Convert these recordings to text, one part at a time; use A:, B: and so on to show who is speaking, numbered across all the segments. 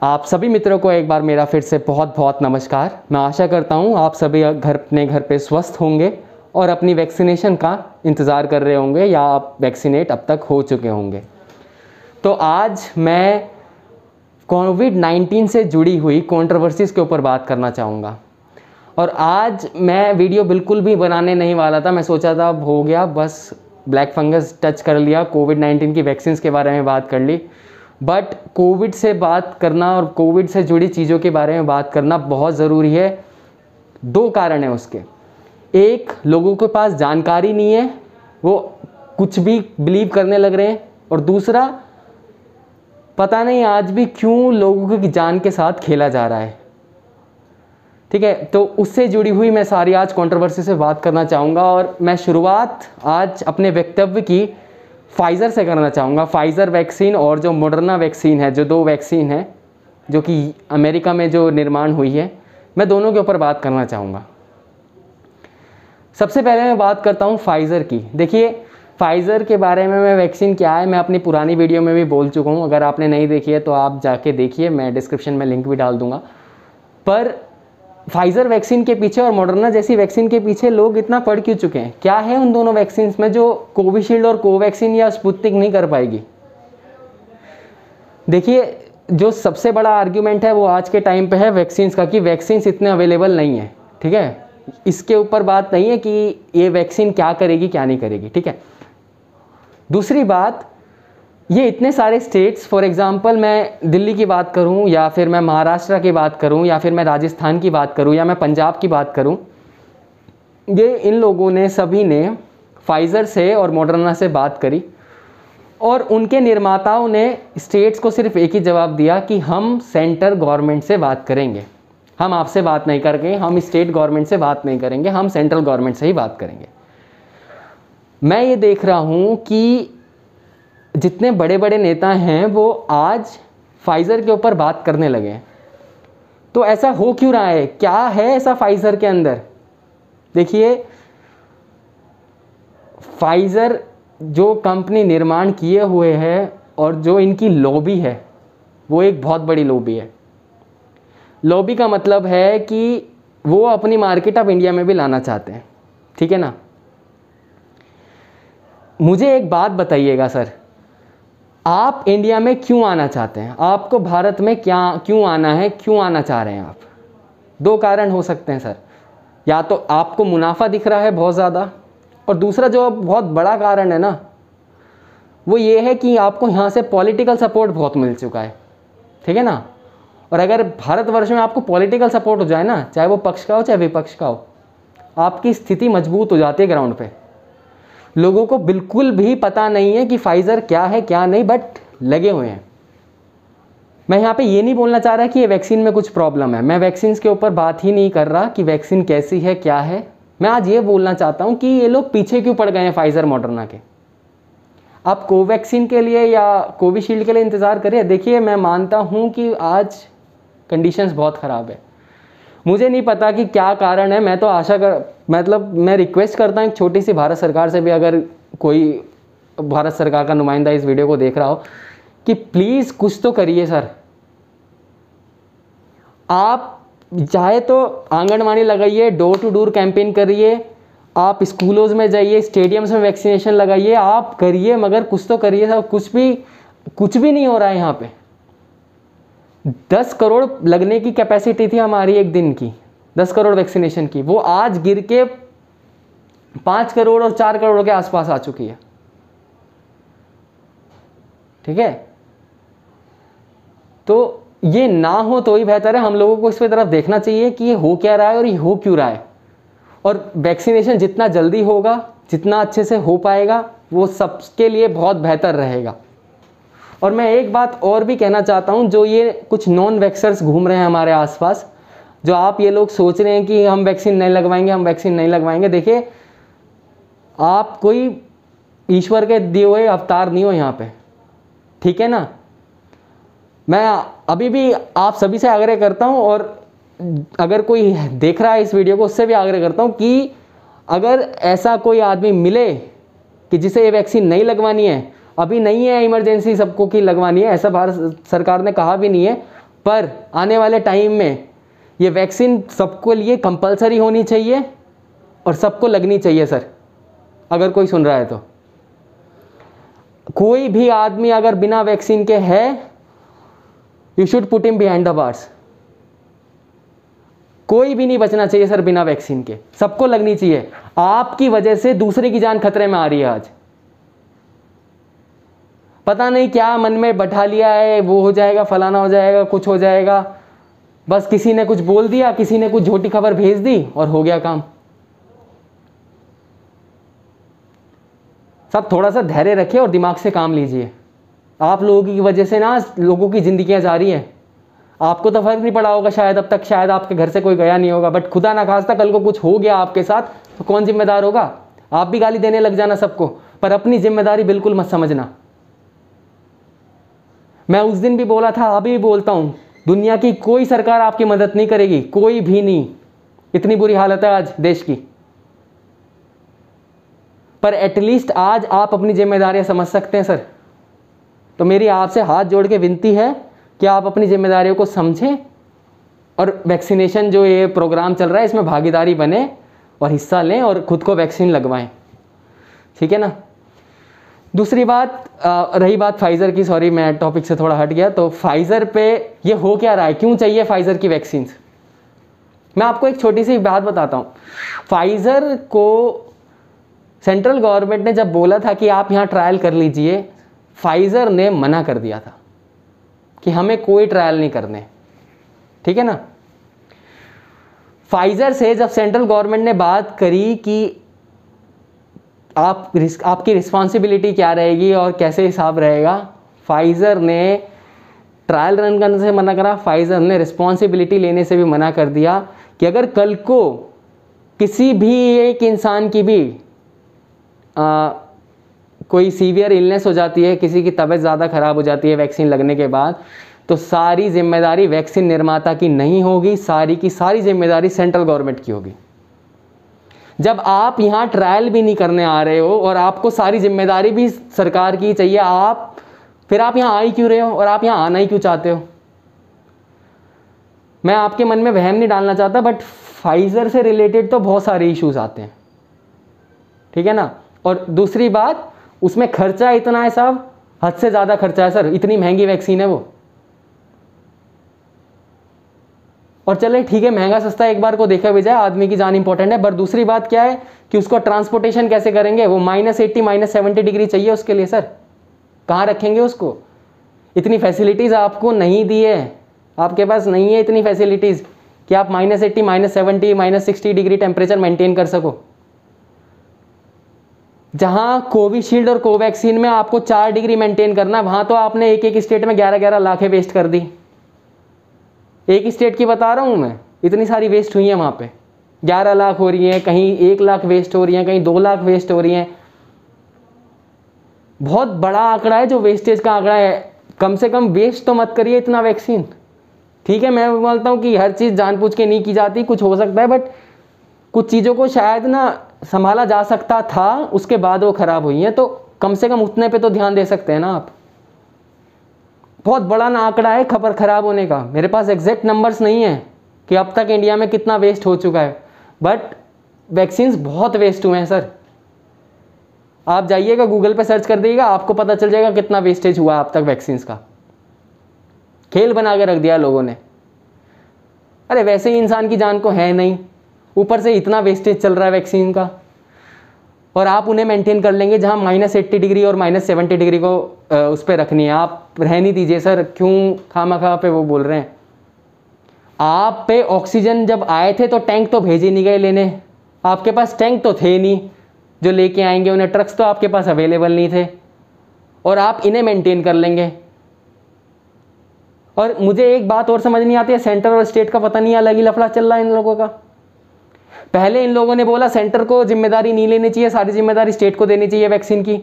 A: आप सभी मित्रों को एक बार मेरा फिर से बहुत बहुत नमस्कार। मैं आशा करता हूँ आप सभी अपने घर पे स्वस्थ होंगे और अपनी वैक्सीनेशन का इंतज़ार कर रहे होंगे या आप वैक्सीनेट अब तक हो चुके होंगे। तो आज मैं कोविड-19 से जुड़ी हुई कंट्रोवर्सीज़ के ऊपर बात करना चाहूँगा। और आज मैं वीडियो बिल्कुल भी बनाने नहीं वाला था। मैं सोचा था अब हो गया, बस ब्लैक फंगस टच कर लिया, कोविड-19 की वैक्सीन्स के बारे में बात कर ली। बट कोविड से बात करना और कोविड से जुड़ी चीज़ों के बारे में बात करना बहुत ज़रूरी है। दो कारण हैं उसके। एक, लोगों के पास जानकारी नहीं है, वो कुछ भी बिलीव करने लग रहे हैं। और दूसरा, पता नहीं आज भी क्यों लोगों की जान के साथ खेला जा रहा है। ठीक है, तो उससे जुड़ी हुई मैं सारी आज कंट्रोवर्सी से बात करना चाहूँगा। और मैं शुरुआत आज अपने वक्तव्य की फाइज़र से करना चाहूँगा। फाइज़र वैक्सीन और जो मॉडर्ना वैक्सीन है, जो दो वैक्सीन है जो कि अमेरिका में जो निर्माण हुई है, मैं दोनों के ऊपर बात करना चाहूँगा। सबसे पहले मैं बात करता हूँ फाइज़र की। देखिए, फाइज़र के बारे में मैं वैक्सीन क्या है मैं अपनी पुरानी वीडियो में भी बोल चुका हूँ। अगर आपने नहीं देखी है तो आप जाके देखिए, मैं डिस्क्रिप्शन में लिंक भी डाल दूँगा। पर फाइज़र वैक्सीन के पीछे और मॉडर्ना जैसी वैक्सीन के पीछे लोग इतना पढ़ क्यों चुके हैं? क्या है उन दोनों वैक्सीन्स में जो कोविशील्ड और कोवैक्सीन या स्पुतनिक नहीं कर पाएगी? देखिए, जो सबसे बड़ा आर्ग्यूमेंट है वो आज के टाइम पे है वैक्सीन्स का, कि वैक्सीन्स इतने अवेलेबल नहीं है। ठीक है, इसके ऊपर बात नहीं है कि ये वैक्सीन क्या करेगी क्या नहीं करेगी। ठीक है, दूसरी बात, ये इतने सारे स्टेट्स, फॉर एग्जांपल मैं दिल्ली की बात करूं या फिर मैं महाराष्ट्र की बात करूं या फिर मैं राजस्थान की बात करूं या मैं पंजाब की बात करूं, ये इन लोगों ने सभी ने फाइज़र से और मॉडर्ना से बात करी और उनके निर्माताओं ने स्टेट्स को सिर्फ एक ही जवाब दिया कि हम सेंट्रल गवर्नमेंट से बात करेंगे, हम आपसे बात नहीं करेंगे, हम स्टेट गवर्नमेंट से बात नहीं करेंगे, हम सेंट्रल गवर्नमेंट से ही बात करेंगे। मैं ये देख रहा हूँ कि जितने बड़े बड़े नेता हैं वो आज फाइज़र के ऊपर बात करने लगे हैं। तो ऐसा हो क्यों रहा है? क्या है ऐसा फाइज़र के अंदर? देखिए, फाइज़र जो कंपनी निर्माण किए हुए है और जो इनकी लॉबी है वो एक बहुत बड़ी लॉबी है। लॉबी का मतलब है कि वो अपनी मार्केट ऑफ इंडिया में भी लाना चाहते हैं। ठीक है ना? मुझे एक बात बताइएगा सर, आप इंडिया में क्यों आना चाहते हैं? आपको भारत में क्यों आना है, क्यों आना चाह रहे हैं आप? दो कारण हो सकते हैं सर। या तो आपको मुनाफा दिख रहा है बहुत ज़्यादा, और दूसरा जो बहुत बड़ा कारण है ना, वो ये है कि आपको यहाँ से पॉलिटिकल सपोर्ट बहुत मिल चुका है। ठीक है ना? और अगर भारतवर्ष में आपको पॉलिटिकल सपोर्ट हो जाए ना, चाहे वो पक्ष का हो चाहे विपक्ष का हो, आपकी स्थिति मजबूत हो जाती है ग्राउंड पे। लोगों को बिल्कुल भी पता नहीं है कि फाइज़र क्या है क्या नहीं, बट लगे हुए हैं। मैं यहाँ पे ये नहीं बोलना चाह रहा कि ये वैक्सीन में कुछ प्रॉब्लम है। मैं वैक्सीन के ऊपर बात ही नहीं कर रहा कि वैक्सीन कैसी है क्या है। मैं आज ये बोलना चाहता हूँ कि ये लोग पीछे क्यों पड़ गए हैं फाइज़र मॉडर्ना के। आप कोवैक्सीन के लिए या कोविशील्ड के लिए इंतज़ार करिए। देखिए, मैं मानता हूँ कि आज कंडीशंस बहुत ख़राब है। मुझे नहीं पता कि क्या कारण है। मैं तो मैं रिक्वेस्ट करता हूँ एक छोटी सी भारत सरकार से भी, अगर कोई भारत सरकार का नुमाइंदा इस वीडियो को देख रहा हो, कि प्लीज़ कुछ तो करिए सर। आप चाहे तो आंगनवाड़ी लगाइए, डोर टू डोर कैंपेन करिए, आप स्कूलों में जाइए, स्टेडियम्स में वैक्सीनेशन लगाइए, आप करिए, मगर कुछ तो करिए सर। कुछ भी नहीं हो रहा है। यहाँ पे 10 करोड़ लगने की कैपेसिटी थी हमारी एक दिन की, 10 करोड़ वैक्सीनेशन की, वो आज गिर के 5 करोड़ और 4 करोड़ के आसपास आ चुकी है। ठीक है, तो ये ना हो तो ही बेहतर है। हम लोगों को इस पे तरफ देखना चाहिए कि ये हो क्या रहा है और ये हो क्यों रहा है। और वैक्सीनेशन जितना जल्दी होगा, जितना अच्छे से हो पाएगा, वो सबके लिए बहुत बेहतर रहेगा। और मैं एक बात और भी कहना चाहता हूँ, जो ये कुछ नॉन वैक्सर्स घूम रहे हैं हमारे आसपास, जो आप ये लोग सोच रहे हैं कि हम वैक्सीन नहीं लगवाएंगे, हम वैक्सीन नहीं लगवाएंगे। देखिए, आप कोई ईश्वर के दिए हुए अवतार नहीं हो यहाँ पे। ठीक है ना? मैं अभी भी आप सभी से आग्रह करता हूँ, और अगर कोई देख रहा है इस वीडियो को, उससे भी आग्रह करता हूँ कि अगर ऐसा कोई आदमी मिले कि जिसे ये वैक्सीन नहीं लगवानी है, अभी नहीं है इमरजेंसी सबको की लगवानी है, ऐसा भारत सरकार ने कहा भी नहीं है, पर आने वाले टाइम में ये वैक्सीन सबको लिए कंपलसरी होनी चाहिए और सबको लगनी चाहिए सर, अगर कोई सुन रहा है तो। कोई भी आदमी अगर बिना वैक्सीन के है, you should put him behind the bars. कोई भी नहीं बचना चाहिए सर बिना वैक्सीन के, सबको लगनी चाहिए। आपकी वजह से दूसरे की जान खतरे में आ रही है आज। पता नहीं क्या मन में बैठा लिया है, वो हो जाएगा, फलाना हो जाएगा, कुछ हो जाएगा, बस किसी ने कुछ बोल दिया, किसी ने कुछ झूठी खबर भेज दी और हो गया काम। सब थोड़ा सा धैर्य रखिए और दिमाग से काम लीजिए। आप लोगों की वजह से ना लोगों की जिंदगियां जा रही हैं। आपको तो फर्क नहीं पड़ा होगा शायद अब तक, शायद आपके घर से कोई गया नहीं होगा, बट खुदा ना खास्ता कल को कुछ हो गया आपके साथ तो कौन जिम्मेदार होगा? आप भी गाली देने लग जाना सबको, पर अपनी जिम्मेदारी बिल्कुल मत समझना। मैं उस दिन भी बोला था, अभी भी बोलता हूं, दुनिया की कोई सरकार आपकी मदद नहीं करेगी, कोई भी नहीं। इतनी बुरी हालत है आज देश की, पर एटलीस्ट आज आप अपनी जिम्मेदारियां समझ सकते हैं सर। तो मेरी आपसे हाथ जोड़ के विनती है कि आप अपनी जिम्मेदारियों को समझें और वैक्सीनेशन जो ये प्रोग्राम चल रहा है इसमें भागीदारी बने और हिस्सा लें और खुद को वैक्सीन लगवाएं, ठीक है ना। दूसरी बात रही बात फाइज़र की, सॉरी मैं टॉपिक से थोड़ा हट गया। तो फाइज़र पे ये हो क्या रहा है, क्यों चाहिए फाइज़र की वैक्सीन? मैं आपको एक छोटी सी बात बताता हूँ। फाइज़र को सेंट्रल गवर्नमेंट ने जब बोला था कि आप यहाँ ट्रायल कर लीजिए, फाइज़र ने मना कर दिया था कि हमें कोई ट्रायल नहीं करने, ठीक है ना। फाइज़र से जब सेंट्रल गवर्नमेंट ने बात करी कि आपकी रिस्पॉन्सिबिलिटी क्या रहेगी और कैसे हिसाब रहेगा, फाइज़र ने ट्रायल रन करने से मना करा। फाइज़र ने रिस्पॉन्सिबिलिटी लेने से भी मना कर दिया कि अगर कल को किसी भी एक इंसान की भी कोई सीवियर इलनेस हो जाती है, किसी की तबीयत ज़्यादा ख़राब हो जाती है वैक्सीन लगने के बाद, तो सारी जिम्मेदारी वैक्सीन निर्माता की नहीं होगी, सारी की सारी जिम्मेदारी सेंट्रल गवर्नमेंट की होगी। जब आप यहाँ ट्रायल भी नहीं करने आ रहे हो और आपको सारी जिम्मेदारी भी सरकार की चाहिए, फिर आप यहाँ आ ही क्यों रहे हो और आप यहाँ आना ही क्यों चाहते हो? मैं आपके मन में वहम नहीं डालना चाहता, बट फाइज़र से रिलेटेड तो बहुत सारे इश्यूज आते हैं, ठीक है ना। और दूसरी बात, उसमें खर्चा इतना है साहब, हद से ज़्यादा खर्चा है सर, इतनी महंगी वैक्सीन है वो। और चले ठीक है, महंगा सस्ता एक बार को देखा भी जाए, आदमी की जान इंपॉर्टेंट है, पर दूसरी बात क्या है कि उसको ट्रांसपोर्टेशन कैसे करेंगे? वो -80 -70 डिग्री चाहिए उसके लिए सर, कहाँ रखेंगे उसको? इतनी फैसिलिटीज़ आपको नहीं दी है, आपके पास नहीं है इतनी फैसिलिटीज़ कि आप -80 -70 -60 डिग्री टेम्परेचर मेंटेन कर सको। जहाँ कोविशील्ड और कोवैक्सीन में आपको 4 डिग्री मेंटेन करना, वहाँ तो आपने एक स्टेट में 11-11 लाखें वेस्ट कर दी। एक स्टेट की बता रहा हूँ मैं, इतनी सारी वेस्ट हुई है वहाँ पे, 11 लाख हो रही हैं, कहीं 1 लाख वेस्ट हो रही हैं, कहीं 2 लाख वेस्ट हो रही हैं। बहुत बड़ा आंकड़ा है जो वेस्टेज का आंकड़ा है। कम से कम वेस्ट तो मत करिए इतना वैक्सीन। ठीक है, मैं बोलता हूँ कि हर चीज़ जानबूझ के नहीं की जाती, कुछ हो सकता है, बट कुछ चीज़ों को शायद ना संभाला जा सकता था, उसके बाद वो ख़राब हुई हैं, तो कम से कम उतने पे तो ध्यान दे सकते हैं ना आप। बहुत बड़ा ना आंकड़ा है खबर ख़राब होने का। मेरे पास एग्जैक्ट नंबर्स नहीं है कि अब तक इंडिया में कितना वेस्ट हो चुका है, बट वैक्सीन्स बहुत वेस्ट हुए हैं सर। आप जाइएगा गूगल पे सर्च कर दीजिएगा, आपको पता चल जाएगा कितना वेस्टेज हुआ अब तक वैक्सीन्स का। खेल बना के रख दिया लोगों ने। अरे वैसे ही इंसान की जान को है नहीं, ऊपर से इतना वेस्टेज चल रहा है वैक्सीन का, और आप उन्हें मेंटेन कर लेंगे जहां -80 डिग्री और -70 डिग्री को उस पर रखनी है। आप रहने दीजिए सर, क्यों खामा पे वो बोल रहे हैं। आप पे ऑक्सीजन जब आए थे तो टैंक तो भेजे नहीं गए लेने, आपके पास टैंक तो थे नहीं जो लेके आएंगे उन्हें, ट्रक्स तो आपके पास अवेलेबल नहीं थे, और आप इन्हें मेंटेन कर लेंगे। और मुझे एक बात और समझ नहीं आती है, सेंटर और स्टेट का पता नहीं अलग ही लफड़ा चल रहा है इन लोगों का। पहले इन लोगों ने बोला सेंटर को जिम्मेदारी नहीं लेनी चाहिए, सारी जिम्मेदारी स्टेट को देनी चाहिए वैक्सीन की।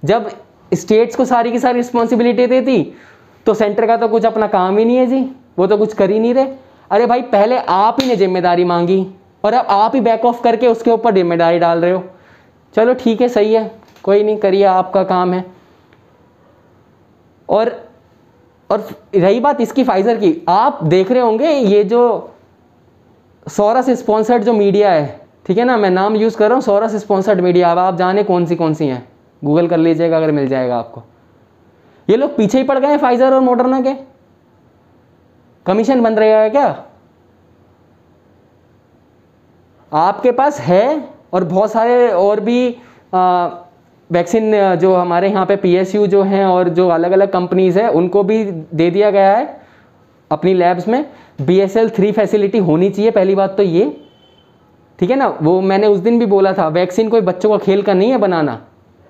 A: जब स्टेट्स को सारी की सारी रिस्पॉन्सिबिलिटी देती तो सेंटर का तो कुछ अपना काम ही नहीं है जी, वो तो कुछ कर ही नहीं रहे। अरे भाई, पहले आप ही ने जिम्मेदारी मांगी और अब आप ही बैक ऑफ करके उसके ऊपर जिम्मेदारी डाल रहे हो। चलो ठीक है, सही है, कोई नहीं, करिए, आपका काम है। और रही बात इसकी फाइजर की, आप देख रहे होंगे ये जो सोरस स्पॉन्सर्ड जो मीडिया है, ठीक है ना, मैं नाम यूज़ कर रहा हूँ सोरस स्पॉन्सर्ड मीडिया, अब आप जाने कौन सी हैं, गूगल कर लीजिएगा अगर मिल जाएगा आपको। ये लोग पीछे ही पड़ गए हैं फाइजर और मॉडर्ना के, कमीशन बन रहेगा क्या? आपके पास है और बहुत सारे और भी वैक्सीन जो हमारे यहाँ पे PSU जो हैं और जो अलग अलग कंपनीज़ है उनको भी दे दिया गया है अपनी लैब्स में। BSL-3 फैसिलिटी होनी चाहिए, पहली बात तो ये, ठीक है ना। वो मैंने उस दिन भी बोला था, वैक्सीन कोई बच्चों का खेल का नहीं है बनाना,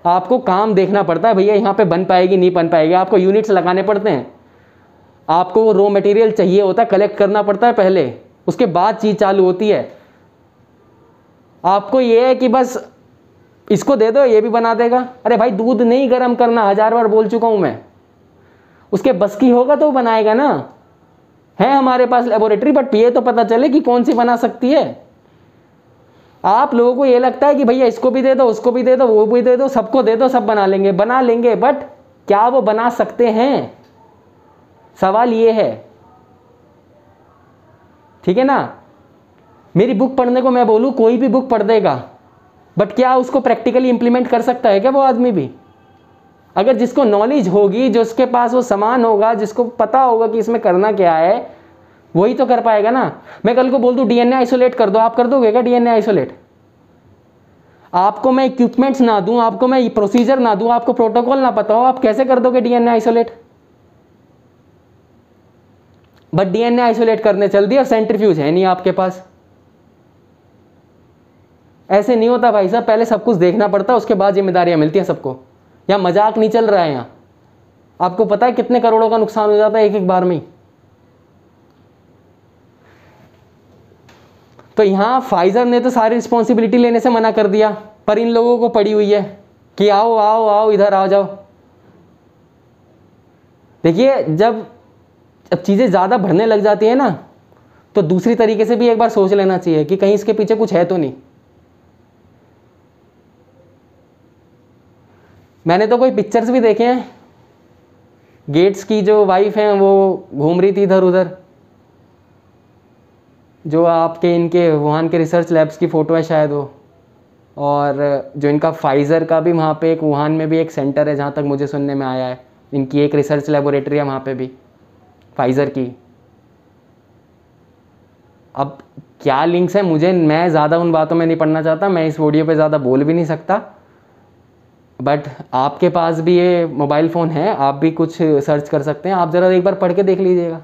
A: आपको काम देखना पड़ता है भैया, यहाँ पे बन पाएगी नहीं बन पाएगी, आपको यूनिट्स लगाने पड़ते हैं, आपको वो रॉ मटेरियल चाहिए होता है, कलेक्ट करना पड़ता है पहले, उसके बाद चीज़ चालू होती है। आपको ये है कि बस इसको दे दो ये भी बना देगा, अरे भाई दूध नहीं गर्म करना, 1000 बार बोल चुका हूँ मैं, उसके बस की होगा तो बनाएगा ना। है हमारे पास लेबोरेटरी, बट ये तो पता चले कि कौन सी बना सकती है। आप लोगों को ये लगता है कि भैया इसको भी दे दो, उसको भी दे दो, वो भी दे दो, सबको दे दो, सब बना लेंगे, बट क्या वो बना सकते हैं? सवाल ये है, ठीक है ना। मेरी बुक पढ़ने को मैं बोलूँ कोई भी बुक पढ़ देगा, बट क्या उसको प्रैक्टिकली इंप्लीमेंट कर सकता है क्या वो आदमी भी? अगर जिसको नॉलेज होगी, जिसके पास वो सामान होगा, जिसको पता होगा कि इसमें करना क्या है, वही तो कर पाएगा ना। मैं कल को बोल दूं DNA आइसोलेट कर दो, आप कर दोगे क्या DNA आइसोलेट? आपको मैं इक्विपमेंट्स ना दूं, आपको मैं प्रोसीजर ना दूं, आपको प्रोटोकॉल ना पता हो, आप कैसे कर दोगे DNA isolate? But DNA isolate करने चल दिया, सेंट्रीफ्यूज है नहीं आपके पास। ऐसे नहीं होता भाई साहब, पहले सब कुछ देखना पड़ता है, उसके बाद जिम्मेदारियां मिलती हैं सबको। यहाँ मजाक नहीं चल रहा है, यहाँ आपको पता है कितने करोड़ों का नुकसान हो जाता है एक बार में ही। तो यहाँ फाइजर ने तो सारी रिस्पॉन्सिबिलिटी लेने से मना कर दिया, पर इन लोगों को पड़ी हुई है कि आओ आओ आओ इधर आ जाओ। देखिए जब चीज़ें ज़्यादा बढ़ने लग जाती है ना, तो दूसरी तरीके से भी एक बार सोच लेना चाहिए कि कहीं इसके पीछे कुछ है तो नहीं। मैंने तो कोई पिक्चर्स भी देखे हैं, गेट्स की जो वाइफ हैं वो घूम रही थी इधर उधर, जो आपके इनके वुहान के रिसर्च लैब्स की फ़ोटो है शायद वो, और जो इनका फाइज़र का भी वहाँ पे एक वुहान में भी एक सेंटर है, जहाँ तक मुझे सुनने में आया है, इनकी एक रिसर्च लेबोरेटरी है वहाँ पे भी फाइज़र की। अब क्या लिंक्स है मैं ज़्यादा उन बातों में नहीं पढ़ना चाहता, मैं इस वीडियो पे ज़्यादा बोल भी नहीं सकता, बट आपके पास भी ये मोबाइल फ़ोन है, आप भी कुछ सर्च कर सकते हैं, आप ज़रा एक बार पढ़ के देख लीजिएगा,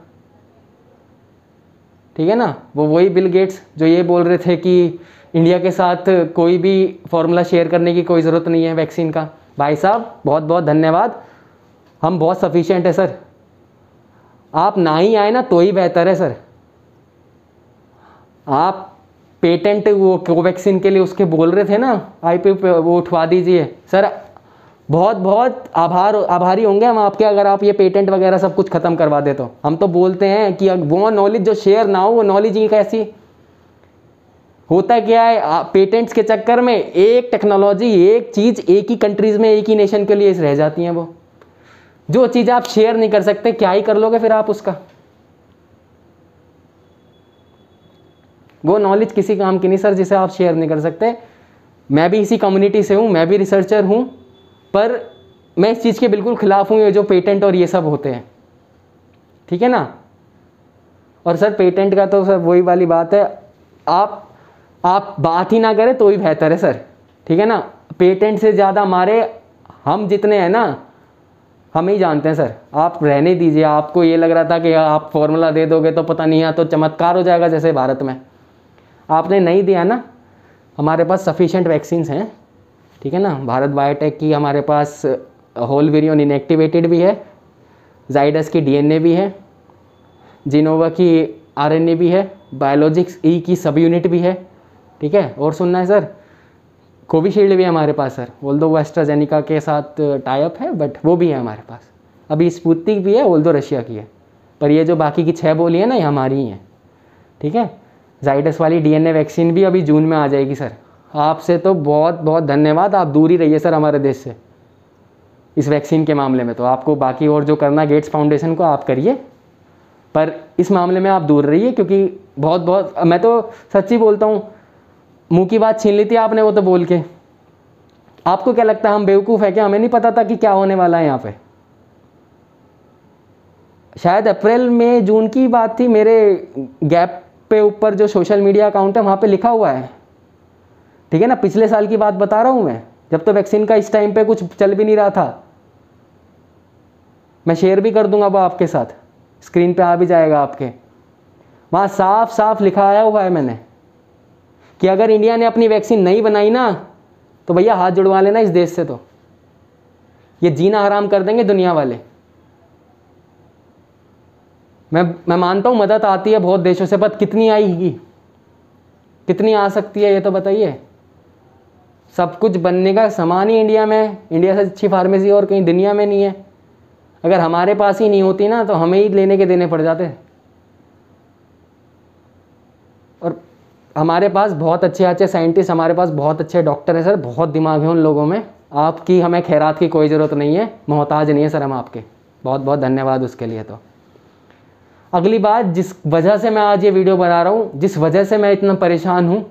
A: ठीक है ना। वो वही बिल गेट्स जो ये बोल रहे थे कि इंडिया के साथ कोई भी फॉर्मूला शेयर करने की कोई ज़रूरत नहीं है वैक्सीन का। भाई साहब बहुत बहुत धन्यवाद, हम बहुत सफिशिएंट है सर, आप ना ही आए ना तो ही बेहतर है सर। आप पेटेंट वो कोवैक्सीन के लिए उसके बोल रहे थे ना, IP पे वो उठवा दीजिए सर, बहुत बहुत आभारी होंगे हम आपके अगर आप ये पेटेंट वगैरह सब कुछ ख़त्म करवा दे। तो हम तो बोलते हैं कि वो नॉलेज जो शेयर ना हो, वो नॉलेज ही कैसी होता क्या है, पेटेंट्स के चक्कर में एक टेक्नोलॉजी, एक चीज़ एक ही कंट्रीज़ में, एक ही नेशन के लिए रह जाती हैं। वो जो चीज़ आप शेयर नहीं कर सकते, क्या ही कर लोगे फिर आप उसका? वो नॉलेज किसी काम की नहीं सर जिसे आप शेयर नहीं कर सकते। मैं भी इसी कम्युनिटी से हूँ, मैं भी रिसर्चर हूँ, पर मैं इस चीज़ के बिल्कुल ख़िलाफ़ हूँ ये जो पेटेंट और ये सब होते हैं, ठीक है ना। और सर पेटेंट का तो सर वही वाली बात है, आप बात ही ना करें तो ही बेहतर है सर, ठीक है ना। पेटेंट से ज़्यादा हमारे हम जितने हैं ना, हम ही जानते हैं सर, आप रहने दीजिए। आपको ये लग रहा था कि आप फॉर्मूला दे दोगे तो पता नहीं है तो चमत्कार हो जाएगा जैसे भारत में, आपने नहीं दिया ना। हमारे पास सफिशेंट वैक्सीन्स हैं, ठीक है ना। भारत बायोटेक की हमारे पास होल विरियन इनएक्टिवेटेड भी है, जाइडस की DNA भी है, जिनोवा की RNA भी है, बायोलॉजिक्स ई की सब यूनिट भी है, ठीक है। और सुनना है सर, कोविशील्ड भी है हमारे पास सर, ऑल्दो वो एस्ट्राजेनिका के साथ टाई अप है, बट वो भी है हमारे पास। अभी स्पुतनिक भी है, ऑल्दो रशिया की है, पर ये जो बाकी की 6 बोली है ना, ये हमारी ही हैं, ठीक है। जाइडस वाली DNA वैक्सीन भी अभी जून में आ जाएगी सर। आपसे तो बहुत बहुत धन्यवाद, आप दूर ही रहिए सर हमारे देश से, इस वैक्सीन के मामले में। तो आपको बाकी और जो करना गेट्स फाउंडेशन को आप करिए, पर इस मामले में आप दूर रहिए, क्योंकि बहुत मैं तो सच्ची बोलता हूँ, मुंह की बात छीन ली थी आपने वो तो बोल के। आपको क्या लगता है हम बेवकूफ़ है क्या? हमें नहीं पता था कि क्या होने वाला है यहाँ पे। शायद अप्रैल में जून की बात थी, मेरे गैप पे ऊपर जो सोशल मीडिया अकाउंट है वहाँ पे लिखा हुआ है, ठीक है ना, पिछले साल की बात बता रहा हूँ मैं, जब तो वैक्सीन का इस टाइम पे कुछ चल भी नहीं रहा था। मैं शेयर भी कर दूंगा वो आपके साथ, स्क्रीन पे आ भी जाएगा आपके। वहाँ साफ साफ लिखा आया हुआ है मैंने कि अगर इंडिया ने अपनी वैक्सीन नहीं बनाई ना तो भैया हाथ जुड़वा लेना इस देश से, तो ये जीना हराम कर देंगे दुनिया वाले। मैं मानता हूँ मदद आती है बहुत देशों से, पर कितनी आएगी, कितनी आ सकती है ये तो बताइए। सब कुछ बनने का सामान ही इंडिया में है, इंडिया से अच्छी फार्मेसी और कहीं दुनिया में नहीं है। अगर हमारे पास ही नहीं होती ना तो हमें ही लेने के देने पड़ जाते। और हमारे पास बहुत अच्छे साइंटिस्ट, हमारे पास बहुत अच्छे डॉक्टर हैं सर, बहुत दिमाग है उन लोगों में। आपकी हमें खैरात की कोई ज़रूरत नहीं है, मोहताज नहीं है सर हम आपके। बहुत बहुत धन्यवाद उसके लिए। तो अगली बात, जिस वजह से मैं आज ये वीडियो बना रहा हूँ, जिस वजह से मैं इतना परेशान हूँ,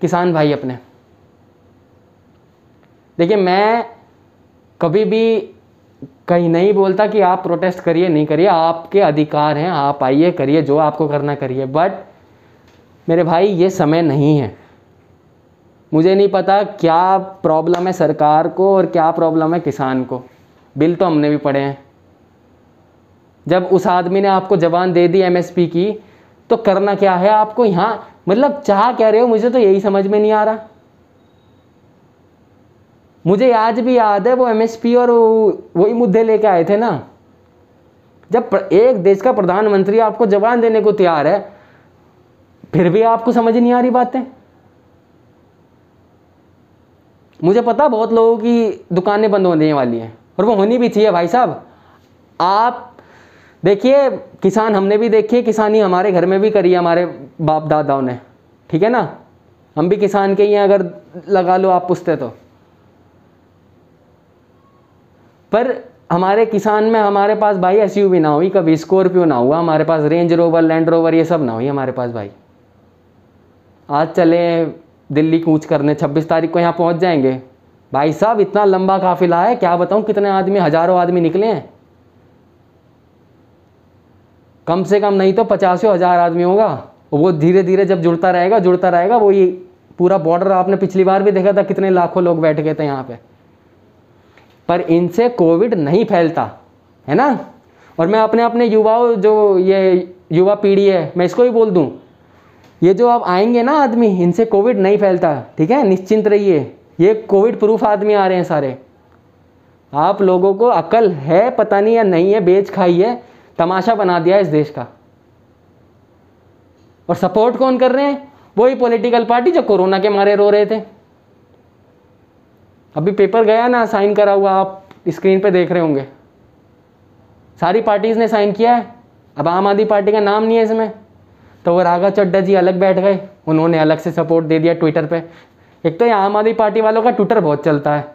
A: किसान भाई अपने, देखिए मैं कभी भी कहीं नहीं बोलता कि आप प्रोटेस्ट करिए नहीं करिए, आपके अधिकार हैं, आप आइए करिए जो आपको करना करिए, बट मेरे भाई ये समय नहीं है। मुझे नहीं पता क्या प्रॉब्लम है सरकार को और क्या प्रॉब्लम है किसान को, बिल तो हमने भी पढ़े हैं। जब उस आदमी ने आपको जबान दे दी एमएसपी की, तो करना क्या है आपको यहाँ, मतलब चाह क्या रहे हो, मुझे तो यही समझ में नहीं आ रहा। मुझे आज भी याद है वो एमएसपी और वही मुद्दे लेके आए थे ना। जब एक देश का प्रधानमंत्री आपको जबान देने को तैयार है, फिर भी आपको समझ नहीं आ रही बातें। मुझे पता बहुत लोगों की दुकानें बंद होने वाली हैं, और वो होनी भी चाहिए भाई साहब। आप देखिए, किसान हमने भी देखी है, किसानी हमारे घर में भी करी है हमारे बाप दादाओं ने, ठीक है ना, हम भी किसान के ही हैं अगर लगा लो आप पूछते तो। पर हमारे किसान में हमारे पास भाई एसयूवी ना हुई कभी, स्कॉर्पियो ना हुआ हमारे पास, रेंज रोवर लैंड रोवर ये सब ना हुई हमारे पास भाई। आज चले दिल्ली कूच करने, 26 तारीख को यहाँ पहुँच जाएंगे भाई साहब। इतना लंबा काफिला है, क्या बताऊँ कितने आदमी, हज़ारों आदमी निकले हैं, कम से कम नहीं तो 50,000 आदमी होगा। वो धीरे धीरे जब जुड़ता रहेगा, वो ये पूरा बॉर्डर आपने पिछली बार भी देखा था कितने लाखों लोग बैठ गए थे यहाँ पे। पर इनसे कोविड नहीं फैलता है ना। और मैं अपने युवाओं, जो ये युवा पीढ़ी है, मैं इसको ही बोल दूं, ये जो अब आएंगे ना आदमी, इनसे कोविड नहीं फैलता, ठीक है, निश्चिंत रहिए। ये कोविड प्रूफ आदमी आ रहे हैं सारे। आप लोगों को अकल है पता नहीं या नहीं है, बेच खाई है, तमाशा बना दिया इस देश का। और सपोर्ट कौन कर रहे हैं? वही पॉलिटिकल पार्टी जो कोरोना के मारे रो रहे थे। अभी पेपर गया ना, साइन करा हुआ, आप स्क्रीन पे देख रहे होंगे, सारी पार्टीज ने साइन किया है। अब आम आदमी पार्टी का नाम नहीं है इसमें, तो वो राघव चड्ढा जी अलग बैठ गए, उन्होंने अलग से सपोर्ट दे दिया ट्विटर पे। एक तो ये आम आदमी पार्टी वालों का ट्विटर बहुत चलता है,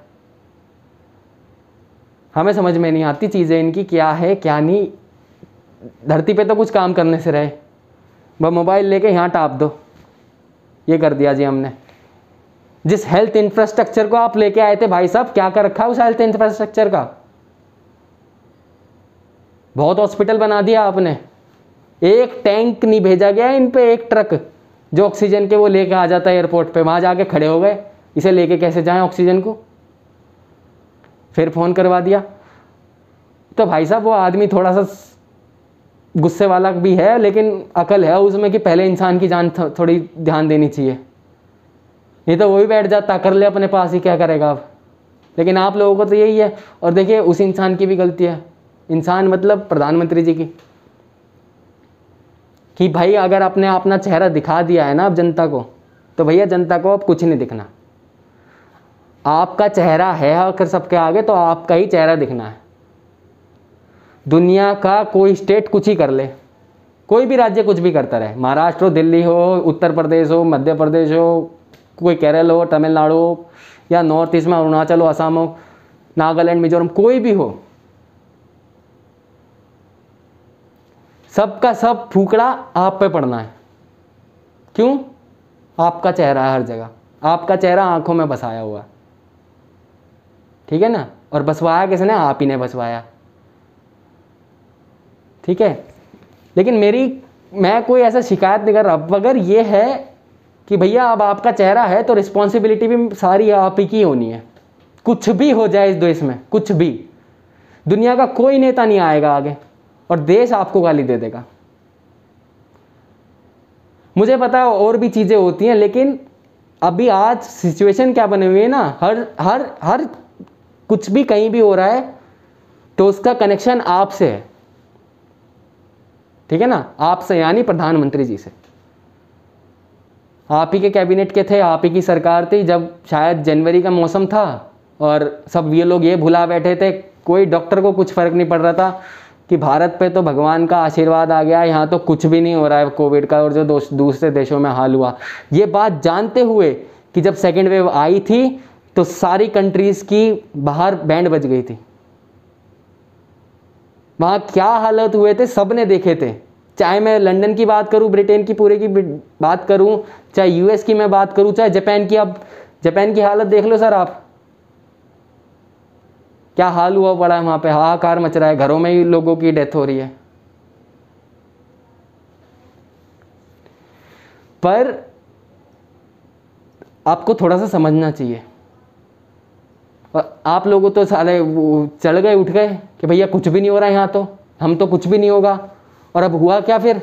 A: हमें समझ में नहीं आती चीज़ें इनकी, क्या है क्या नहीं। धरती पे तो कुछ काम करने से रहे, वह मोबाइल लेके यहाँ टाप दो, ये कर दिया जी हमने। जिस हेल्थ इंफ्रास्ट्रक्चर को आप लेके आए थे भाई साहब, क्या कर रखा है उस हेल्थ इंफ्रास्ट्रक्चर का? बहुत हॉस्पिटल बना दिया आपने, एक टैंक नहीं भेजा गया इन पे, एक ट्रक जो ऑक्सीजन के वो लेके आ जाता है एयरपोर्ट पे, वहां जाके खड़े हो गए, इसे लेके कैसे जाएं ऑक्सीजन को, फिर फोन करवा दिया। तो भाई साहब वो आदमी थोड़ा सा गुस्से वाला भी है, लेकिन अकल है उसमें कि पहले इंसान की जान थोड़ी ध्यान देनी चाहिए, नहीं तो वो भी बैठ जाता, कर ले अपने पास ही, क्या करेगा अब। लेकिन आप लोगों को तो यही है। और देखिए उस इंसान की भी गलती है, इंसान मतलब प्रधानमंत्री जी की, कि भाई अगर आपने अपना चेहरा दिखा दिया है ना अब जनता को, तो भैया जनता को अब कुछ नहीं दिखना। आपका चेहरा है अगर सबके आगे, तो आपका ही चेहरा दिखना है। दुनिया का कोई स्टेट कुछ ही कर ले, कोई भी राज्य कुछ भी करता रहे, महाराष्ट्र हो, दिल्ली हो, उत्तर प्रदेश हो, मध्य प्रदेश हो, कोई केरल हो, तमिलनाडु हो, या नॉर्थ ईस्ट में अरुणाचल हो, असम हो, नागालैंड, मिजोरम, कोई भी हो, सबका सब फूकड़ा आप पे पड़ना है। क्यों? आपका चेहरा है हर जगह, आपका चेहरा आंखों में बसाया हुआ है, ठीक है ना। और बसवाया किसने? आप ही ने बसवाया, ठीक है। लेकिन मैं कोई ऐसा शिकायत नहीं कर रहा, मगर ये है कि भैया अब आपका चेहरा है तो रिस्पॉन्सिबिलिटी भी सारी आप ही की होनी है। कुछ भी हो जाए इस देश में, कुछ भी, दुनिया का कोई नेता नहीं आएगा आगे और देश आपको गाली दे देगा। मुझे पता है और भी चीज़ें होती हैं, लेकिन अभी आज सिचुएशन क्या बनी हुई है ना, हर कुछ भी कहीं भी हो रहा है तो उसका कनेक्शन आपसे है, ठीक है ना, आपसे, यानी प्रधानमंत्री जी से। आप ही के कैबिनेट के थे, आप ही की सरकार थी जब शायद जनवरी का मौसम था और सब ये लोग ये भुला बैठे थे, कोई डॉक्टर को कुछ फर्क नहीं पड़ रहा था कि भारत पे तो भगवान का आशीर्वाद आ गया, यहाँ तो कुछ भी नहीं हो रहा है कोविड का, और जो दूसरे देशों में हाल हुआ। ये बात जानते हुए कि जब सेकेंड वेव आई थी तो सारी कंट्रीज़ की बाहर बैंड बज गई थी, वहाँ क्या हालत हुए थे सब ने देखे थे। चाहे मैं लंदन की बात करूँ, ब्रिटेन की पूरे की बात करूँ, चाहे यूएस की मैं बात करूँ, चाहे जापान की। अब जापान की हालत देख लो सर आप, क्या हाल हुआ पड़ा है वहाँ पे, हाहाकार मच रहा है, घरों में ही लोगों की डेथ हो रही है। पर आपको थोड़ा सा समझना चाहिए। और आप लोगों तो साले चल गए, उठ गए कि भैया कुछ भी नहीं हो रहा है यहाँ, तो हम तो कुछ भी नहीं होगा। और अब हुआ क्या फिर?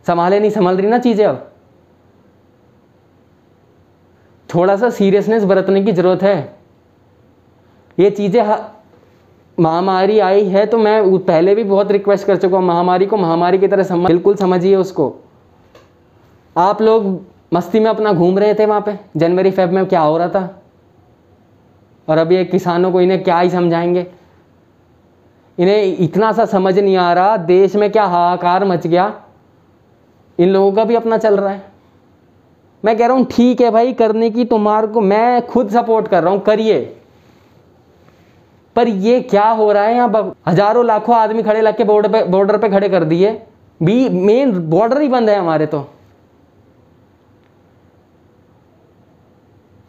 A: संभाले नहीं संभल रही ना चीज़ें। अब थोड़ा सा सीरियसनेस बरतने की ज़रूरत है। ये चीज़ें महामारी आई है तो मैं पहले भी बहुत रिक्वेस्ट कर चुका हूँ, महामारी को महामारी की तरह बिल्कुल समझिए उसको। आप लोग मस्ती में अपना घूम रहे थे वहाँ पे जनवरी फेब में, क्या हो रहा था, और अब ये किसानों को इन्हें क्या ही समझाएंगे। इन्हें इतना सा समझ नहीं आ रहा देश में क्या हाहाकार मच गया, इन लोगों का भी अपना चल रहा है। मैं कह रहा हूँ ठीक है भाई, करने की तुम्हारे को मैं खुद सपोर्ट कर रहा हूँ, करिए। पर ये क्या हो रहा है यहाँ, हजारों लाखों आदमी खड़े लग के बॉर्डर पे खड़े कर दिए, मेन बॉर्डर ही बंद है हमारे। तो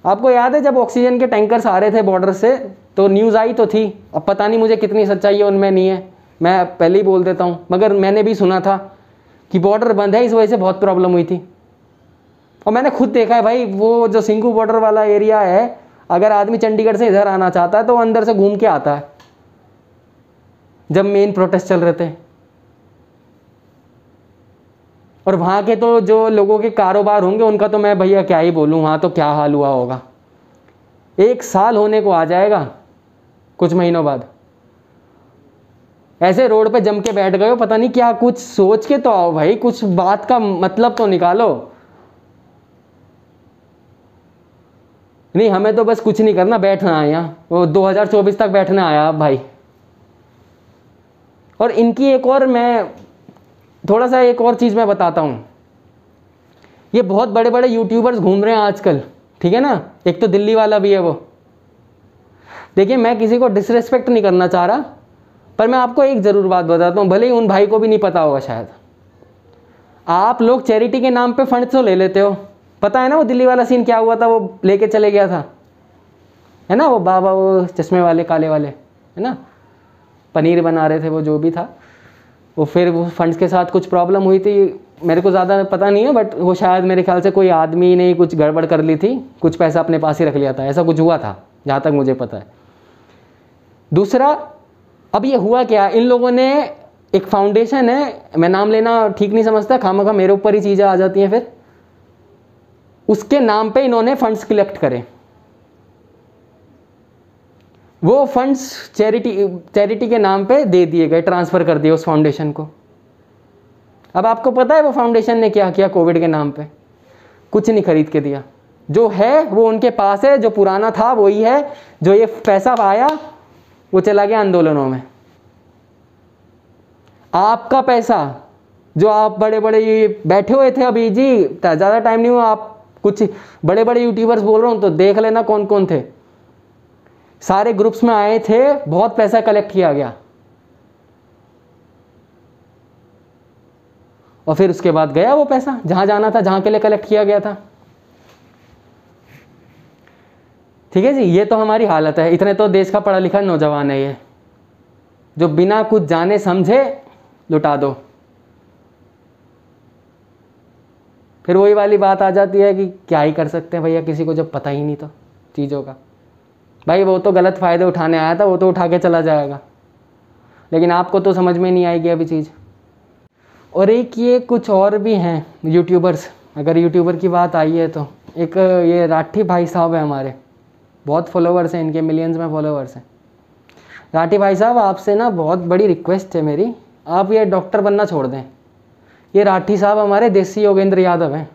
A: आपको याद है जब ऑक्सीजन के टैंकर्स आ रहे थे बॉर्डर से, तो न्यूज़ आई तो थी। अब पता नहीं मुझे कितनी सच्चाई है उनमें, नहीं है, मैं पहले ही बोल देता हूँ, मगर मैंने भी सुना था कि बॉर्डर बंद है, इस वजह से बहुत प्रॉब्लम हुई थी। और मैंने खुद देखा है भाई, वो जो सिंघू बॉर्डर वाला एरिया है, अगर आदमी चंडीगढ़ से इधर आना चाहता है तो वो अंदर से घूम के आता है, जब मेन प्रोटेस्ट चल रहे थे। और वहाँ के तो जो लोगों के कारोबार होंगे उनका तो मैं भैया क्या ही बोलूँ, वहाँ तो क्या हाल हुआ होगा। 1 साल होने को आ जाएगा कुछ महीनों बाद, ऐसे रोड पे जम के बैठ गए हो, पता नहीं क्या, कुछ सोच के तो आओ भाई, कुछ बात का मतलब तो निकालो। नहीं, हमें तो बस कुछ नहीं करना, बैठना है यहाँ, वो 2024 तक बैठना आया भाई। और इनकी एक और, मैं थोड़ा सा एक और चीज़ मैं बताता हूँ। ये बहुत बड़े बड़े यूट्यूबर्स घूम रहे हैं आजकल, ठीक है ना, एक तो दिल्ली वाला भी है वो। देखिए मैं किसी को डिसरेस्पेक्ट नहीं करना चाह रहा, पर मैं आपको एक ज़रूर बात बताता हूँ, भले ही उन भाई को भी नहीं पता होगा शायद। आप लोग चैरिटी के नाम पे फंड तो ले लेते हो, पता है ना वो दिल्ली वाला सीन क्या हुआ था, वो लेके चले गया था, है ना, वो बाबा, वो चश्मे वाले काले वाले, है ना, पनीर बना रहे थे वो, जो भी था वो, फिर वो फंड्स के साथ कुछ प्रॉब्लम हुई थी, मेरे को ज़्यादा पता नहीं है, बट वो शायद मेरे ख्याल से कोई आदमी ने कुछ गड़बड़ कर ली थी, कुछ पैसा अपने पास ही रख लिया था, ऐसा कुछ हुआ था जहाँ तक मुझे पता है। दूसरा, अब ये हुआ क्या, इन लोगों ने एक फाउंडेशन है, मैं नाम लेना ठीक नहीं समझता, खामखा मेरे ऊपर ही चीज़ें आ जाती हैं, फिर उसके नाम पे इन्होंने फंड्स कलेक्ट करे। वो फंड्स चैरिटी के नाम पे दे दिए गए, ट्रांसफ़र कर दिए उस फाउंडेशन को। अब आपको पता है वो फाउंडेशन ने क्या किया कोविड के नाम पे? कुछ नहीं खरीद के दिया, जो है वो उनके पास है, जो पुराना था वही है, जो ये पैसा आया वो चला गया आंदोलनों में। आपका पैसा जो आप बड़े बड़े ये बैठे हुए थे, अभी जी ज़्यादा टाइम नहीं हुआ, आप कुछ बड़े बड़े यूट्यूबर्स बोल रहा हूँ तो देख लेना कौन कौन थे, सारे ग्रुप्स में आए थे, बहुत पैसा कलेक्ट किया गया और फिर उसके बाद गया वो पैसा जहां जाना था, जहां के लिए कलेक्ट किया गया था। ठीक है जी, ये तो हमारी हालत है। इतने तो देश का पढ़ा लिखा नौजवान है ये, जो बिना कुछ जाने समझे लुटा दो। फिर वही वाली बात आ जाती है कि क्या ही कर सकते हैं भैया, किसी को जब पता ही नहीं तो चीज़ों का। भाई वो तो गलत फ़ायदे उठाने आया था, वो तो उठा के चला जाएगा, लेकिन आपको तो समझ में नहीं आएगी अभी चीज़। और एक ये कुछ और भी हैं यूट्यूबर्स, अगर यूट्यूबर की बात आई है तो एक ये राठी भाई साहब है हमारे, बहुत फॉलोवर्स हैं इनके, मिलियंस में फॉलोवर्स हैं। राठी भाई साहब, आपसे ना बहुत बड़ी रिक्वेस्ट है मेरी, आप ये डॉक्टर बनना छोड़ दें। ये राठी साहब हमारे देसी योगेंद्र यादव हैं,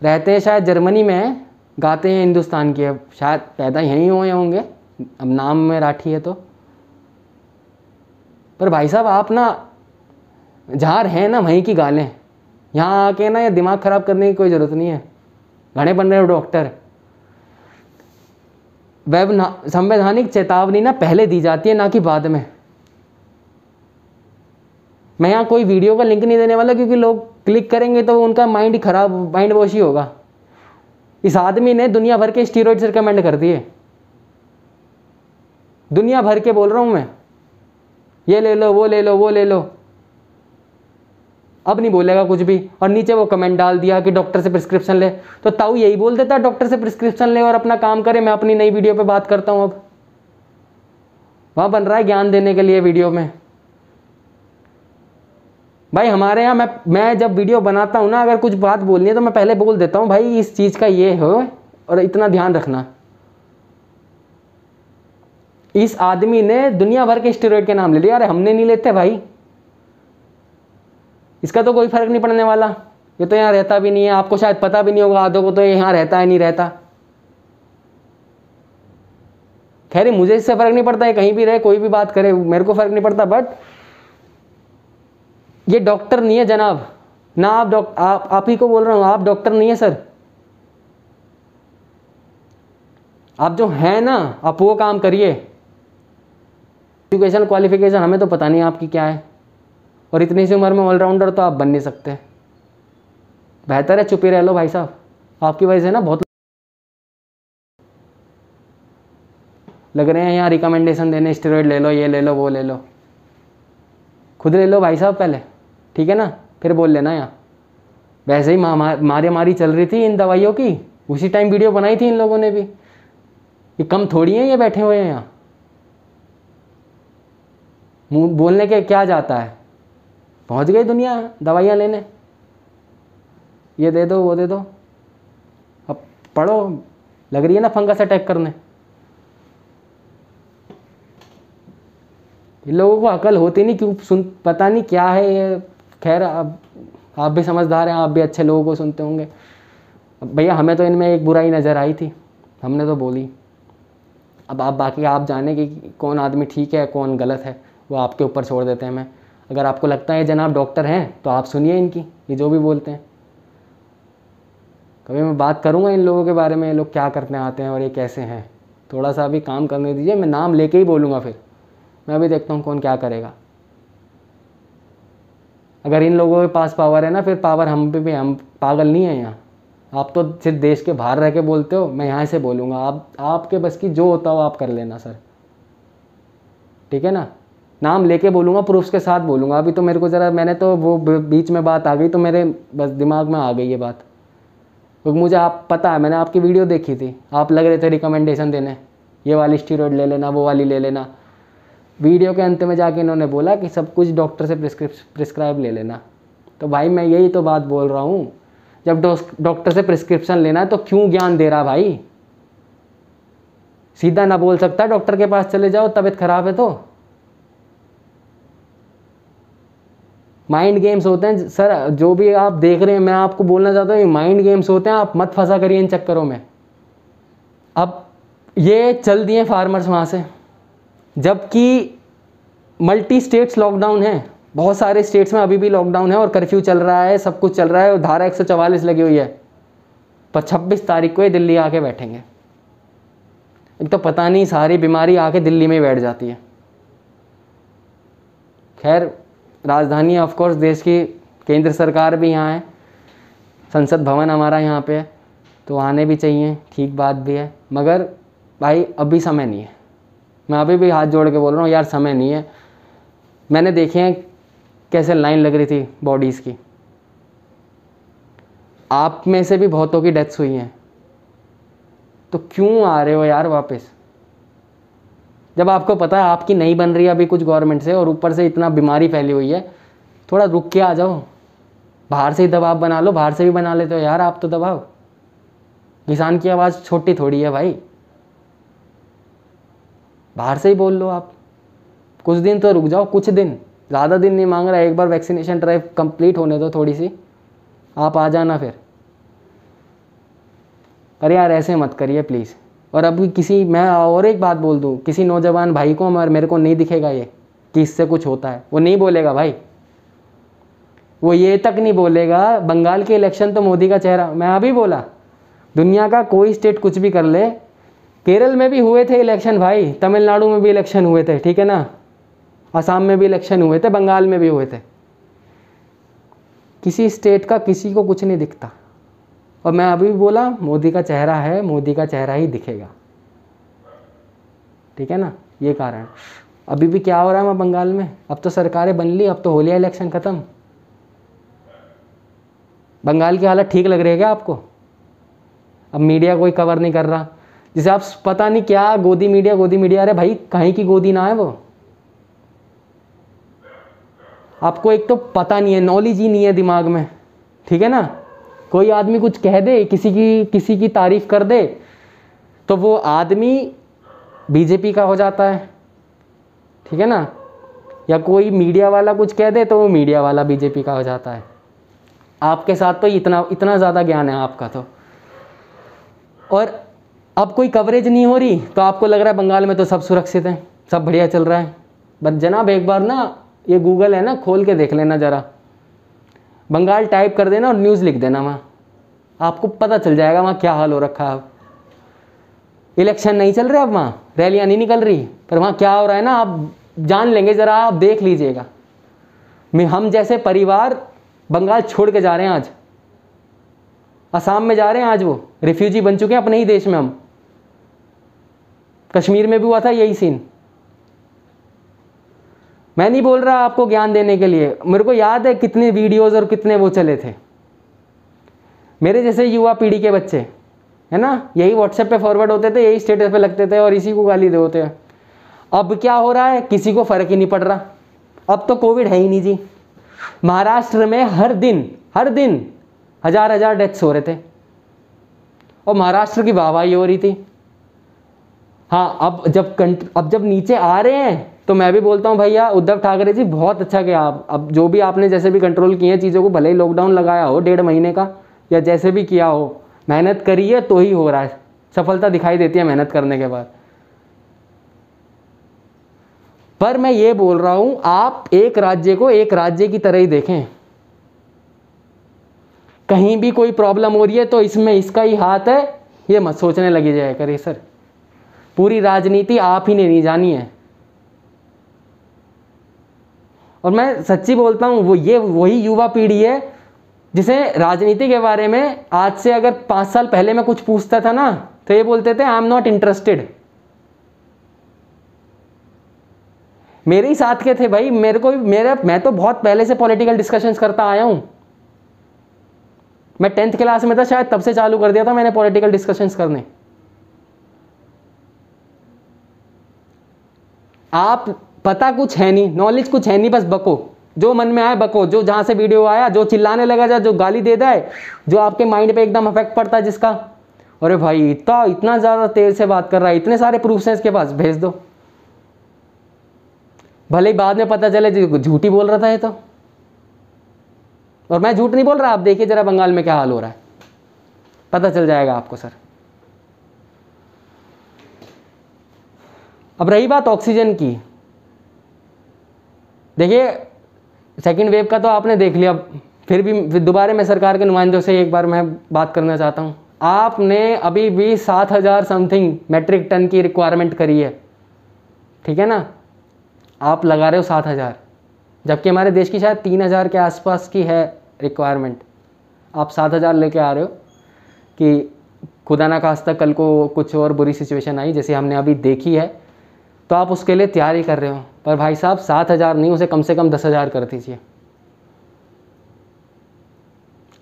A: रहते हैं शायद जर्मनी में, गाते हैं हिंदुस्तान के, अब शायद पैदा यहीं हुए होंगे, अब नाम में राठी है तो। पर भाई साहब आप ना जहाँ रहें ना वहीं की गालें, यहाँ आके ना ये दिमाग ख़राब करने की कोई ज़रूरत नहीं है। घने बन रहे हो डॉक्टर। संवैधानिक चेतावनी ना पहले दी जाती है, ना कि बाद में। मैं यहाँ कोई वीडियो का लिंक नहीं देने वाला, क्योंकि लोग क्लिक करेंगे तो उनका माइंड ही खराब, माइंड वॉश ही होगा। इस आदमी ने दुनिया भर के स्टीरॉइड्स रिकमेंड कर दिए, दुनिया भर के बोल रहा हूँ मैं, ये ले लो, वो ले लो, वो ले लो। अब नहीं बोलेगा कुछ भी, और नीचे वो कमेंट डाल दिया कि डॉक्टर से प्रिस्क्रिप्शन ले। तो ताऊ यही बोल देता, डॉक्टर से प्रिस्क्रिप्शन ले और अपना काम करे। मैं अपनी नई वीडियो पे बात करता हूँ, अब वहाँ बन रहा है ज्ञान देने के लिए वीडियो में। भाई हमारे यहाँ मैं जब वीडियो बनाता हूँ ना, अगर कुछ बात बोलनी है तो मैं पहले बोल देता हूँ, भाई इस चीज़ का ये हो और इतना ध्यान रखना। इस आदमी ने दुनिया भर के स्टेरॉइड के नाम ले लिया, अरे हमने नहीं लेते भाई, इसका तो कोई फर्क नहीं पड़ने वाला। ये तो यहाँ रहता भी नहीं है, आपको शायद पता भी नहीं होगा आधों को तो ये यहाँ रहता है नहीं रहता। खैर मुझे इससे फर्क नहीं पड़ता है, कहीं भी रहे, कोई भी बात करे, मेरे को फर्क नहीं पड़ता। बट ये डॉक्टर नहीं है जनाब ना, आप ही को बोल रहा हूँ, आप डॉक्टर नहीं है सर। आप जो हैं ना, आप वो काम करिए। एजुकेशन क्वालिफिकेशन हमें तो पता नहीं आपकी क्या है, और इतनी सी उम्र में ऑलराउंडर तो आप बन नहीं सकते। बेहतर है चुप ही रह लो भाई साहब, आपकी वजह से ना बहुत लग रहे हैं यहाँ रिकमेंडेशन देने, स्टेरॉइड ले लो, ये ले लो, वो ले लो। खुद ले लो भाई साहब पहले, ठीक है ना, फिर बोल लेना यहाँ। वैसे ही मारी चल रही थी इन दवाइयों की, उसी टाइम वीडियो बनाई थी इन लोगों ने भी। ये कम थोड़ी है, ये बैठे हुए हैं यहाँ, मुँह बोलने के क्या जाता है। पहुँच गई दुनिया दवाइयाँ लेने, ये दे दो, वो दे दो। अब पढ़ो, लग रही है ना फंगस अटैक करने। इन लोगों को अकल होती नहीं, क्यों पता नहीं क्या है ये। खैर अब आप भी समझदार हैं, आप भी अच्छे लोगों को सुनते होंगे। अब भैया हमें तो इनमें एक बुराई नज़र आई थी, हमने तो बोली। अब आप बाकी आप जाने कि कौन आदमी ठीक है कौन गलत है, वो आपके ऊपर छोड़ देते हैं। मैं अगर आपको लगता है जनाब डॉक्टर हैं तो आप सुनिए इनकी, ये जो भी बोलते हैं। कभी मैं बात करूँगा इन लोगों के बारे में, ये लोग क्या करने आते हैं और ये कैसे हैं। थोड़ा सा अभी काम करने दीजिए, मैं नाम लेके ही बोलूँगा, फिर मैं भी देखता हूँ कौन क्या करेगा। अगर इन लोगों के पास पावर है ना, फिर पावर हम पे भी, हम पागल नहीं है यहाँ। आप तो सिर्फ देश के बाहर रह के बोलते हो, मैं यहाँ से बोलूँगा। आप आपके बस की जो होता हो आप कर लेना सर, ठीक है ना। नाम लेके बोलूँगा, प्रूफ्स के साथ बोलूँगा। अभी तो मेरे को ज़रा, मैंने तो वो बीच में बात आ गई तो मेरे बस दिमाग में आ गई ये बात, क्योंकि मुझे आप पता है, मैंने आपकी वीडियो देखी थी, आप लग रहे थे रिकमेंडेशन देने, ये वाली स्टीरॉइड ले लेना, वो वाली ले लेना। वीडियो के अंत में जाके इन्होंने बोला कि सब कुछ डॉक्टर से प्रिस्क्राइब ले लेना। तो भाई मैं यही तो बात बोल रहा हूँ, जब डॉक्टर से प्रिस्क्रिप्शन लेना है तो क्यों ज्ञान दे रहा भाई। सीधा ना बोल सकता डॉक्टर के पास चले जाओ, तबीयत खराब है तो। माइंड गेम्स होते हैं सर, जो भी आप देख रहे हैं, मैं आपको बोलना चाहता हूँ, ये माइंड गेम्स होते हैं, आप मत फंसा करिए इन चक्करों में। अब ये चल दिए फार्मर्स वहाँ से, जबकि मल्टी स्टेट्स लॉकडाउन है, बहुत सारे स्टेट्स में अभी भी लॉकडाउन है और कर्फ्यू चल रहा है, सब कुछ चल रहा है, और धारा 144 लगी हुई है। पर 26 तारीख को ये दिल्ली आके बैठेंगे। एक तो पता नहीं सारी बीमारी आके दिल्ली में ही बैठ जाती है। खैर राजधानी ऑफ कोर्स देश की, केंद्र सरकार भी यहाँ है, संसद भवन हमारा यहाँ पे है, तो आने भी चाहिए, ठीक बात भी है, मगर भाई अभी समय नहीं है। मैं अभी भी हाथ जोड़ के बोल रहा हूँ यार, समय नहीं है। मैंने देखे हैं कैसे लाइन लग रही थी बॉडीज़ की, आप में से भी बहुतों की डेथ्स हुई हैं, तो क्यों आ रहे हो यार वापस, जब आपको पता है आपकी नहीं बन रही है अभी कुछ गवर्नमेंट से, और ऊपर से इतना बीमारी फैली हुई है, थोड़ा रुक के आ जाओ, बाहर से ही दबाव बना लो, बाहर से भी बना लेते हो यार आप तो दबाव। किसान की आवाज़ छोटी थोड़ी है भाई, बाहर से ही बोल लो आप, कुछ दिन तो रुक जाओ, कुछ दिन, ज़्यादा दिन नहीं मांग रहा, एक बार वैक्सीनेशन ड्राइव कंप्लीट होने दो थोड़ी सी, आप आ जाना फिर। पर यार ऐसे मत करिए प्लीज़। और अभी किसी, मैं और एक बात बोल दूँ, किसी नौजवान भाई को मेरे को नहीं दिखेगा ये कि इससे कुछ होता है, वो नहीं बोलेगा भाई, वो ये तक नहीं बोलेगा बंगाल के इलेक्शन तो मोदी का चेहरा। मैं अभी बोला, दुनिया का कोई स्टेट कुछ भी कर ले, केरल में भी हुए थे इलेक्शन भाई, तमिलनाडु में भी इलेक्शन हुए थे, ठीक है ना, असम में भी इलेक्शन हुए थे, बंगाल में भी हुए थे, किसी स्टेट का किसी को कुछ नहीं दिखता। और मैं अभी भी बोला मोदी का चेहरा है, मोदी का चेहरा ही दिखेगा, ठीक है ना। ये कारण अभी भी क्या हो रहा है मैं बंगाल में, अब तो सरकारें बन ली, अब तो हो लिया इलेक्शन ख़त्म। बंगाल की हालत ठीक लग रही है क्या आपको? अब मीडिया कोई कवर नहीं कर रहा, जिसे आप पता नहीं क्या गोदी मीडिया, अरे भाई कहीं की गोदी ना है वो। आपको एक तो पता नहीं है, नॉलेज ही नहीं है दिमाग में, ठीक है ना। कोई आदमी कुछ कह दे, किसी की तारीफ कर दे, तो वो आदमी बीजेपी का हो जाता है, ठीक है ना। या कोई मीडिया वाला कुछ कह दे तो वो मीडिया वाला बीजेपी का हो जाता है। आपके साथ तो इतना ज़्यादा ज्ञान है आपका तो। और अब कोई कवरेज नहीं हो रही तो आपको लग रहा है बंगाल में तो सब सुरक्षित हैं, सब बढ़िया चल रहा है। बस जनाब एक बार ना ये गूगल है ना, खोल के देख लेना ज़रा, बंगाल टाइप कर देना और न्यूज़ लिख देना, वहाँ आपको पता चल जाएगा वहाँ क्या हाल हो रखा है। अब इलेक्शन नहीं चल रहे, अब वहाँ रैलियाँ नहीं निकल रही, पर वहाँ क्या हो रहा है ना आप जान लेंगे, ज़रा आप देख लीजिएगा। हम जैसे परिवार बंगाल छोड़ के जा रहे हैं, आज असम में जा रहे हैं, आज वो रिफ्यूजी बन चुके हैं अपने ही देश में। हम कश्मीर में भी हुआ था यही सीन। मैं नहीं बोल रहा आपको ज्ञान देने के लिए, मेरे को याद है कितने वीडियोस और कितने वो चले थे। मेरे जैसे युवा पीढ़ी के बच्चे है ना, यही व्हाट्सएप पे फॉरवर्ड होते थे, यही स्टेटस पे लगते थे और इसी को गाली दे होते हैं। अब क्या हो रहा है, किसी को फर्क ही नहीं पड़ रहा। अब तो कोविड है ही नहीं जी, महाराष्ट्र में हर दिन हजार डेथ्स हो रहे थे और महाराष्ट्र की वाहवाही हो रही थी। हाँ, अब जब नीचे आ रहे हैं तो मैं भी बोलता हूँ भैया उद्धव ठाकरे जी बहुत अच्छा किया आप। अब जो भी आपने जैसे भी कंट्रोल किए हैं चीज़ों को, भले ही लॉकडाउन लगाया हो 1.5 महीने का या जैसे भी किया हो, मेहनत करी है तो ही हो रहा है, सफलता दिखाई देती है मेहनत करने के बाद। पर मैं ये बोल रहा हूँ आप एक राज्य को एक राज्य की तरह ही देखें। कहीं भी कोई प्रॉब्लम हो रही है तो इसमें इसका ही हाथ है, ये मत सोचने लगी जाए करिए सर। पूरी राजनीति आप ही ने नहीं जानी है। और मैं सच्ची बोलता हूँ वही युवा पीढ़ी है जिसे राजनीति के बारे में आज से अगर 5 साल पहले मैं कुछ पूछता था ना तो ये बोलते थे आई एम नॉट इंटरेस्टेड। मेरे ही साथ के थे भाई, मैं तो बहुत पहले से पॉलिटिकल डिस्कशंस करता आया हूं। मैं 10th क्लास में था शायद, तब से चालू कर दिया था मैंने पॉलिटिकल डिस्कशंस करने। आप पता कुछ है नहीं, नॉलेज कुछ है नहीं, बस बको, जो मन में आए बको, जो जहां से वीडियो आया जो चिल्लाने लगा जा, जो गाली दे जाए, जो आपके माइंड पे एकदम अफेक्ट पड़ता है जिसका, अरे भाई इतना ज़्यादा तेज से बात कर रहा है, इतने सारे प्रूफ्स हैं इसके पास, भेज दो। भले ही बाद में पता चले झूठी बोल रहा था ये तो। और मैं झूठ नहीं बोल रहा, आप देखिए जरा बंगाल में क्या हाल हो रहा है, पता चल जाएगा आपको सर। अब रही बात ऑक्सीजन की, देखिए सेकेंड वेव का तो आपने देख लिया, फिर भी दोबारा मैं सरकार के नुमाइंदों से एक बार मैं बात करना चाहता हूँ। आपने अभी भी 7,000 समथिंग मेट्रिक टन की रिक्वायरमेंट करी है, ठीक है ना, आप लगा रहे हो 7,000, जबकि हमारे देश की शायद 3,000 के आसपास की है रिक्वायरमेंट। आप 7,000 लेके आ रहे हो कि खुदा ना खास्ता कल को कुछ और बुरी सिचुएशन आई जैसे हमने अभी देखी है, तो आप उसके लिए तैयारी कर रहे हो। पर भाई साहब 7,000 नहीं, उसे कम से कम 10,000 कर दीजिए।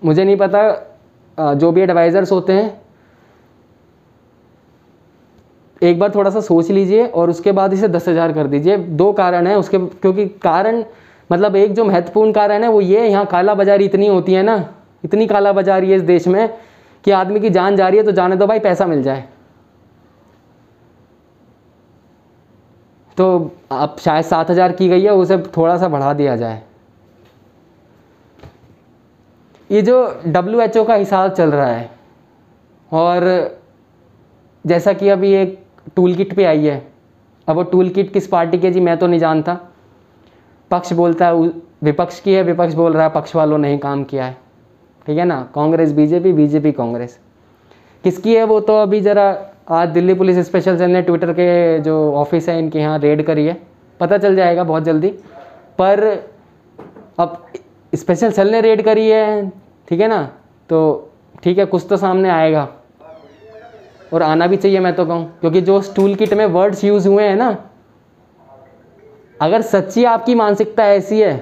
A: मुझे नहीं पता, जो भी एडवाइज़र्स होते हैं एक बार थोड़ा सा सोच लीजिए और उसके बाद इसे 10,000 कर दीजिए। 2 कारण हैं उसके, क्योंकि कारण मतलब एक जो महत्वपूर्ण कारण है वो ये, यहाँ काला बाजारी इतनी होती है ना, इतनी काला बाजारी है इस देश में कि आदमी की जान जा रही है तो जाने दो भाई, पैसा मिल जाए। तो अब शायद 7,000 की गई है, उसे थोड़ा सा बढ़ा दिया जाए। ये जो WHO का हिसाब चल रहा है, और जैसा कि अभी एक टूल किट पे आई है, अब वो टूल किट किस पार्टी की है जी मैं तो नहीं जानता। पक्ष बोलता है विपक्ष की है, विपक्ष बोल रहा है पक्ष वालों ने ही काम किया है, ठीक है ना, कांग्रेस बीजेपी, बीजेपी कांग्रेस। किसकी है वो तो अभी ज़रा, आज दिल्ली पुलिस स्पेशल सेल ने ट्विटर के जो ऑफिस है इनके यहाँ रेड करी है, पता चल जाएगा बहुत जल्दी। पर अब स्पेशल सेल ने रेड करी है, ठीक है ना, तो ठीक है, कुछ तो सामने आएगा और आना भी चाहिए मैं तो कहूँ, क्योंकि जो टूल किट में वर्ड्स यूज़ हुए हैं ना, अगर सच्ची आपकी मानसिकता ऐसी है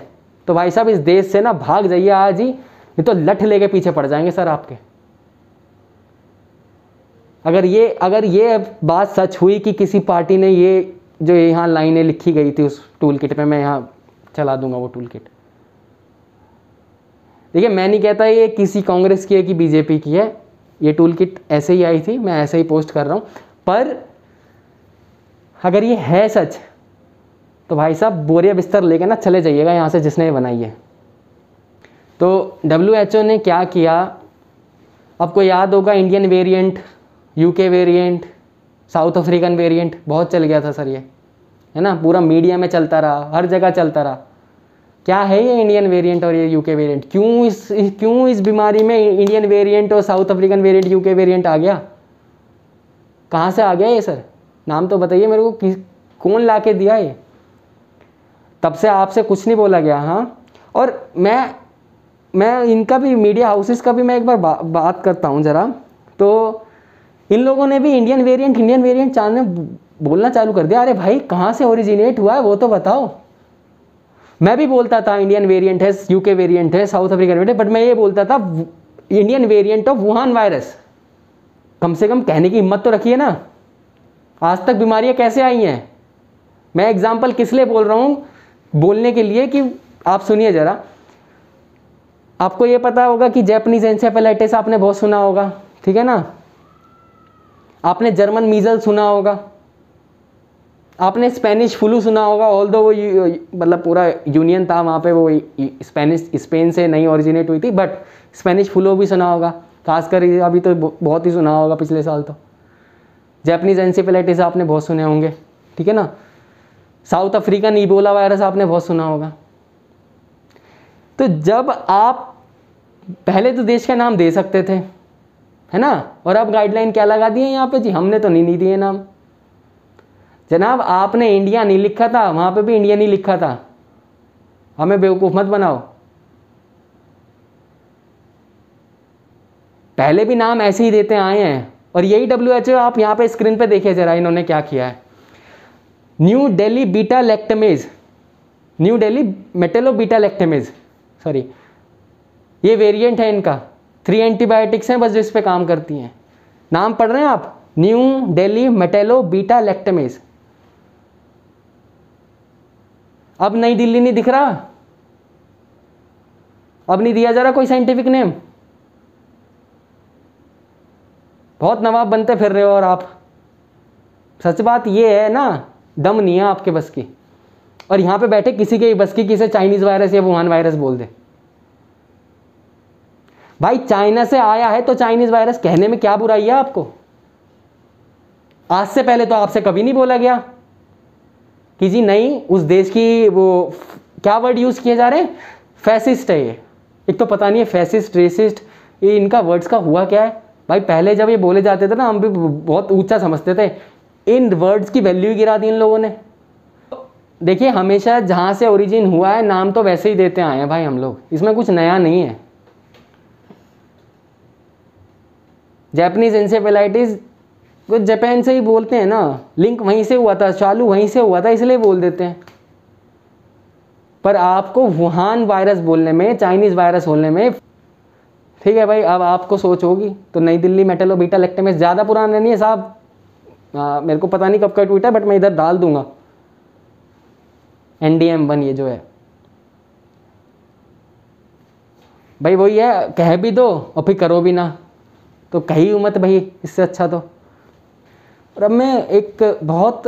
A: तो भाई साहब इस देश से ना भाग जाइए आज ही, नहीं तो लठ लेके पीछे पड़ जाएंगे सर आपके। अगर ये बात सच हुई कि किसी पार्टी ने ये जो यहाँ लाइनें लिखी गई थी उस टूल किट में, मैं यहाँ चला दूंगा वो टूल किट। देखिए मैं नहीं कहता ये किसी कांग्रेस की है कि बीजेपी की है, ये टूल किट ऐसे ही आई थी, मैं ऐसे ही पोस्ट कर रहा हूँ। पर अगर ये है सच तो भाई साहब बोरिया बिस्तर लेके ना चले जाइएगा यहाँ से जिसने ये बनाई है। तो WHO ने क्या किया, आपको याद होगा, Indian variant, UK variant, south African variant बहुत चल गया था सर, ये है ना, पूरा मीडिया में चलता रहा, हर जगह चलता रहा। क्या है ये इंडियन वेरिएंट और ये UK वेरिएंट, क्यों इस बीमारी में इंडियन वेरिएंट और South African variant, UK variant आ गया, कहाँ से आ गया ये सर, नाम तो बताइए मेरे को, कौन ला के दिया ये। तब से आपसे कुछ नहीं बोला गया। हाँ, और मैं इनका भी, मीडिया हाउसेस का भी मैं एक बार बात करता हूँ ज़रा, तो इन लोगों ने भी इंडियन वेरिएंट चांद में बोलना चालू कर दिया। अरे भाई कहाँ से ओरिजिनेट हुआ है वो तो बताओ। मैं भी बोलता था इंडियन वेरिएंट है, UK वेरिएंट है, साउथ अफ्रीकन वेरिएंट है, बट मैं ये बोलता था Indian variant of Wuhan virus. कम से कम कहने की हिम्मत तो रखिए ना। आज तक बीमारियाँ कैसे आई हैं, मैं एग्जाम्पल किस लिए बोल रहा हूँ, बोलने के लिए कि आप सुनिए ज़रा। आपको ये पता होगा कि जैपनीज एन्सेफेलाइटिस आपने बहुत सुना होगा, ठीक है ना, आपने जर्मन मीजल सुना होगा, आपने स्पेनिश फ्लू सुना होगा, ऑल्दो वो मतलब पूरा यूनियन था वहाँ पे, वो स्पेन से नहीं ओरिजिनेट हुई थी, बट स्पेनिश फ्लू भी सुना होगा, खासकर अभी तो बहुत ही सुना होगा पिछले साल। तो जैपनीज एन्सेफेलाइटिस आपने बहुत सुने होंगे, ठीक है ना, साउथ अफ्रीकन इबोला वायरस आपने बहुत सुना होगा। तो जब आप पहले तो देश का नाम दे सकते थे, है ना, और अब गाइडलाइन क्या लगा दिए यहाँ पे जी, हमने तो नहीं दिए नाम जनाब, आपने इंडिया नहीं लिखा था, वहाँ पे भी इंडिया नहीं लिखा था, हमें बेवकूफ़ मत बनाओ। पहले भी नाम ऐसे ही देते आए हैं, और यही WHO आप यहाँ पे स्क्रीन पे देखिए जरा, इन्होंने क्या किया है। New Delhi beta lactamase, new Delhi metallo-beta lactamase, sorry, ये वेरिएंट है इनका। 3 एंटीबायोटिक्स हैं बस जो इस पे काम करती हैं। नाम पढ़ रहे हैं आप, न्यू दिल्ली मेटेलो-बीटा लैक्टमेज। अब नई दिल्ली नहीं दिख रहा, अब नहीं दिया जा रहा कोई साइंटिफिक नेम, बहुत नवाब बनते फिर रहे हो। और आप, सच बात ये है ना, दम नहीं है आपके बस की, और यहाँ पे बैठे किसी के बस की किसे चाइनीज वायरस या वुहान वायरस बोल दे। भाई चाइना से आया है तो चाइनीज वायरस कहने में क्या बुराई है आपको। आज से पहले तो आपसे कभी नहीं बोला गया कि जी नहीं, उस देश की वो क्या वर्ड यूज किए जा रहे हैं, फैसिस्ट है ये। एक तो पता नहीं है फैसिस्ट, रेसिस्ट, ये इनका वर्ड्स का हुआ क्या है। भाई पहले जब ये बोले जाते थे ना, हम भी बहुत ऊंचा समझते थे, इन वर्ड्स की वैल्यू ही गिरा दी इन लोगों ने। देखिए हमेशा जहाँ से ओरिजिन हुआ है नाम तो वैसे ही देते आए हैं भाई हम लोग, इसमें कुछ नया नहीं है। जैपनीज इंसेफेलाइटिस कुछ जापान से ही बोलते हैं ना, लिंक वहीं से हुआ था, चालू वहीं से हुआ था, इसलिए बोल देते हैं। पर आपको वुहान वायरस बोलने में, चाइनीज़ वायरस बोलने में, ठीक है भाई, अब आपको सोच होगी। तो नई दिल्ली मेटलोबिटालेक्टेमेस, ज़्यादा पुराना नहीं है साहब, मेरे को पता नहीं कब का ट्वीट है, बट मैं इधर डाल दूंगा। NDM1 ये जो है भाई वही है, कह भी दो और फिर करो भी ना, तो कही मत भाई, इससे अच्छा तो। और अब मैं एक बहुत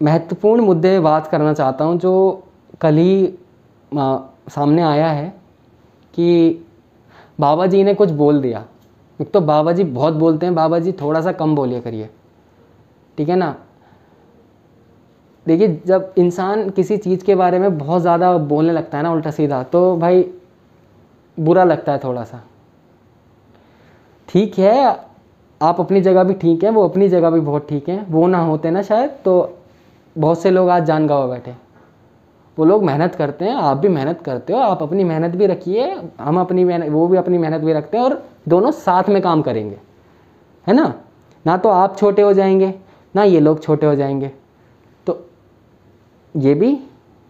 A: महत्वपूर्ण मुद्दे पे बात करना चाहता हूँ जो कल ही सामने आया है कि बाबा जी ने कुछ बोल दिया। एक तो बाबा जी बहुत बोलते हैं, बाबा जी थोड़ा सा कम बोलिए करिए, ठीक है ना। देखिए जब इंसान किसी चीज़ के बारे में बहुत ज़्यादा बोलने लगता है ना उल्टा सीधा, तो भाई बुरा लगता है थोड़ा सा। ठीक है, आप अपनी जगह भी ठीक है, वो अपनी जगह भी बहुत ठीक है। वो ना होते ना शायद तो बहुत से लोग आज जान गंवा बैठे। वो लोग मेहनत करते हैं, आप भी मेहनत करते हो, आप अपनी मेहनत भी रखिए, हम अपनी मेहनत, वो भी अपनी मेहनत भी रखते हैं, और दोनों साथ में काम करेंगे, है ना। ना तो आप छोटे हो जाएंगे, ना ये लोग छोटे हो जाएंगे। तो ये भी,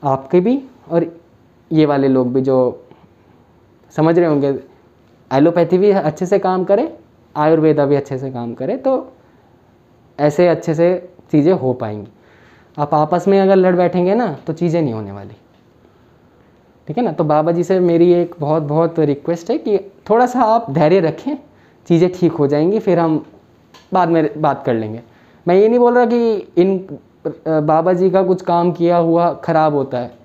A: आपके भी, और ये वाले लोग भी जो समझ रहे होंगे, एलोपैथी भी अच्छे से काम करे, आयुर्वेदा भी अच्छे से काम करे, तो ऐसे अच्छे से चीज़ें हो पाएंगी। आप आपस में अगर लड़ बैठेंगे ना तो चीज़ें नहीं होने वाली, ठीक है ना। तो बाबा जी से मेरी एक बहुत बहुत रिक्वेस्ट है कि थोड़ा सा आप धैर्य रखें, चीज़ें ठीक हो जाएंगी, फिर हम बाद में बात कर लेंगे। मैं ये नहीं बोल रहा कि इन बाबा जी का कुछ काम किया हुआ ख़राब होता है।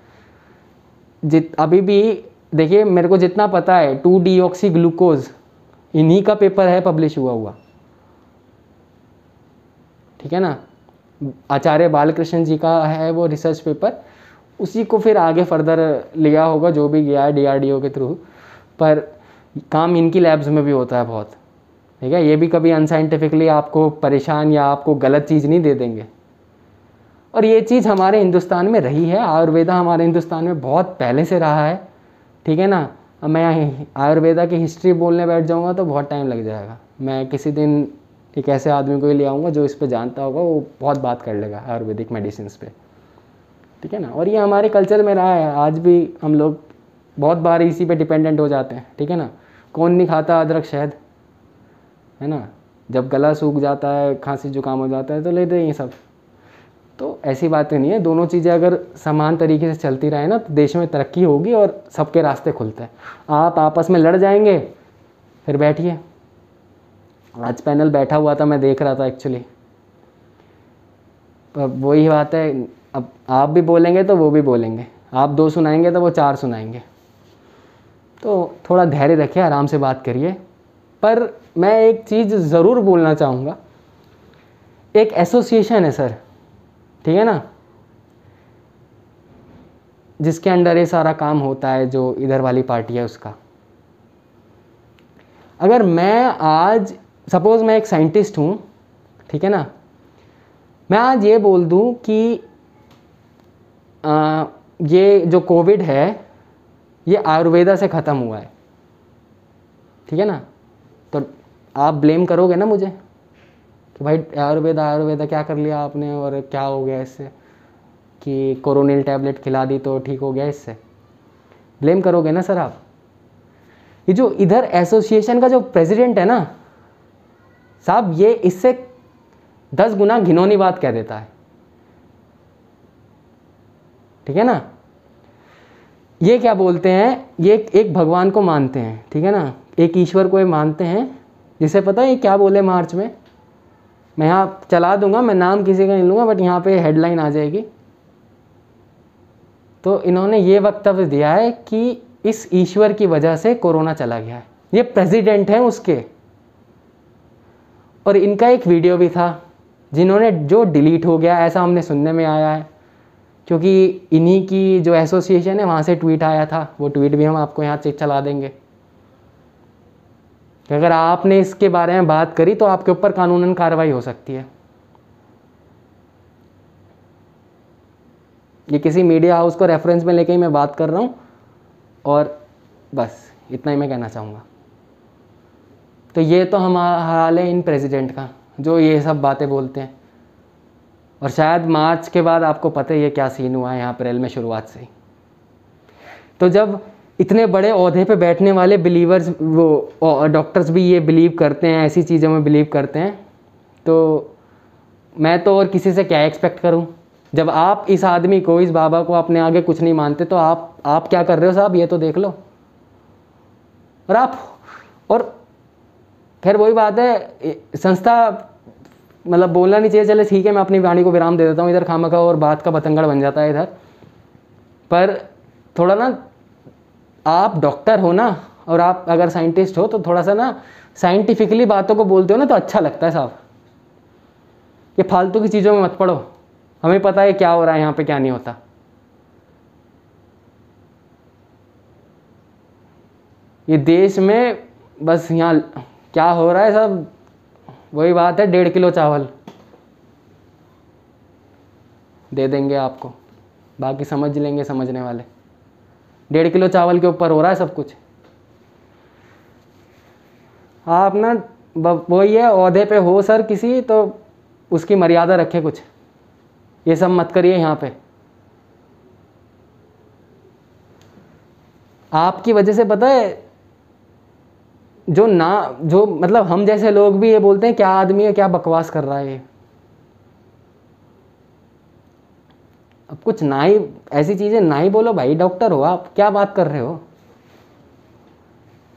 A: अभी भी देखिए, मेरे को जितना पता है 2-डीऑक्सी ग्लूकोज इन्हीं का पेपर है पब्लिश हुआ, ठीक है ना। आचार्य बालकृष्ण जी का है वो रिसर्च पेपर, उसी को फिर आगे फर्दर लिया होगा जो भी गया है DRDO के थ्रू। पर काम इनकी लैब्स में भी होता है बहुत, ठीक है। ये भी कभी अनसाइंटिफिकली आपको परेशान या आपको गलत चीज़ नहीं दे देंगे। और ये चीज़ हमारे हिंदुस्तान में रही है, आयुर्वेदा हमारे हिंदुस्तान में बहुत पहले से रहा है, ठीक है ना। अब मैं आयुर्वेदा की हिस्ट्री बोलने बैठ जाऊँगा तो बहुत टाइम लग जाएगा। मैं किसी दिन एक ऐसे आदमी को ही ले आऊँगा जो इस पे जानता होगा, वो बहुत बात कर लेगा आयुर्वेदिक मेडिसिन पे, ठीक है ना। और ये हमारे कल्चर में रहा है, आज भी हम लोग बहुत बार इसी पे डिपेंडेंट हो जाते हैं, ठीक है ना। कौन नहीं खाता अदरक शहद, है ना। जब गला सूख जाता है, खांसी जुकाम हो जाता है तो लेते हैं ये सब। तो ऐसी बातें नहीं है, दोनों चीज़ें अगर समान तरीके से चलती रहे ना तो देश में तरक्की होगी और सबके रास्ते खुलते हैं। आप आपस में लड़ जाएंगे, फिर बैठिए। आज पैनल बैठा हुआ था, मैं देख रहा था एक्चुअली। अब वही बात है, अब आप भी बोलेंगे तो वो भी बोलेंगे, आप 2 सुनाएंगे तो वो 4 सुनाएंगे। तो थोड़ा धैर्य रखिए, आराम से बात करिए। पर मैं एक चीज़ ज़रूर बोलना चाहूँगा, एक एसोसिएशन है सर, ठीक है ना, जिसके अंडर ये सारा काम होता है, जो इधर वाली पार्टी है उसका। अगर मैं आज सपोज़ मैं एक साइंटिस्ट हूँ, ठीक है ना, मैं आज ये बोल दूँ कि ये जो कोविड है ये आयुर्वेदा से ख़त्म हुआ है, ठीक है ना, तो आप ब्लेम करोगे ना मुझे कि भाई आयुर्वेदा क्या कर लिया आपने और क्या हो गया इससे, कि कोरोनिल टैबलेट खिला दी तो ठीक हो गया इससे। ब्लेम करोगे ना सर आप। ये जो इधर एसोसिएशन का जो प्रेसिडेंट है ना साहब, ये इससे 10 गुना घिनौनी बात कह देता है, ठीक है ना। ये क्या बोलते हैं, ये एक भगवान को मानते हैं, ठीक है ना, एक ईश्वर को ये मानते हैं, जिसे पता है ये क्या बोले मार्च में। मैं यहाँ चला दूंगा, मैं नाम किसी का नहीं लूँगा, बट यहाँ पे हेडलाइन आ जाएगी। तो इन्होंने ये वक्तव्य दिया है कि इस ईश्वर की वजह से कोरोना चला गया है। ये प्रेसिडेंट हैं उसके, और इनका एक वीडियो भी था जिन्होंने जो डिलीट हो गया, ऐसा हमने सुनने में आया है, क्योंकि इन्हीं की जो एसोसिएशन है वहाँ से ट्वीट आया था। वो ट्वीट भी हम आपको यहाँ चला देंगे। कि अगर आपने इसके बारे में बात करी तो आपके ऊपर कानूनन कार्रवाई हो सकती है। ये किसी मीडिया हाउस को रेफरेंस में लेके ही मैं बात कर रहा हूँ, और बस इतना ही मैं कहना चाहूँगा। तो ये तो हमारा हाल है इन प्रेसिडेंट का, जो ये सब बातें बोलते हैं। और शायद मार्च के बाद आपको पता ही है क्या सीन हुआ है यहाँ अप्रैल में शुरुआत से ही। तो जब इतने बड़े ओहदे पे बैठने वाले बिलीवर्स, वो डॉक्टर्स भी ये बिलीव करते हैं, ऐसी चीज़ों में बिलीव करते हैं, तो मैं तो और किसी से क्या एक्सपेक्ट करूं। जब आप इस आदमी को, इस बाबा को अपने आगे कुछ नहीं मानते, तो आप क्या कर रहे हो साहब, ये तो देख लो। और फिर वही बात है, संस्था मतलब बोलना नहीं चाहिए, चले ठीक है मैं अपनी वाणी को विराम दे देता हूँ इधर खामखा, और बात का बतंगड़ बन जाता है इधर। पर थोड़ा ना, आप डॉक्टर हो ना, और आप अगर साइंटिस्ट हो, तो थोड़ा सा ना साइंटिफिकली बातों को बोलते हो ना, तो अच्छा लगता है साहब। ये फालतू की चीज़ों में मत पड़ो, हमें पता है क्या हो रहा है यहाँ पे, क्या नहीं होता। ये देश में बस यहाँ क्या हो रहा है सब, वही बात है, 1.5 किलो चावल दे देंगे आपको, बाकी समझ लेंगे समझने वाले। 1.5 किलो चावल के ऊपर हो रहा है सब कुछ। आप ना वही है, ओहदे पे हो सर किसी, तो उसकी मर्यादा रखे कुछ, ये सब मत करिए यहाँ पे। आपकी वजह से पता है, जो मतलब हम जैसे लोग भी ये बोलते हैं क्या आदमी है, क्या बकवास कर रहा है ये। अब कुछ ना ही ऐसी चीज़ें ना ही बोलो भाई, डॉक्टर हो आप, क्या बात कर रहे हो।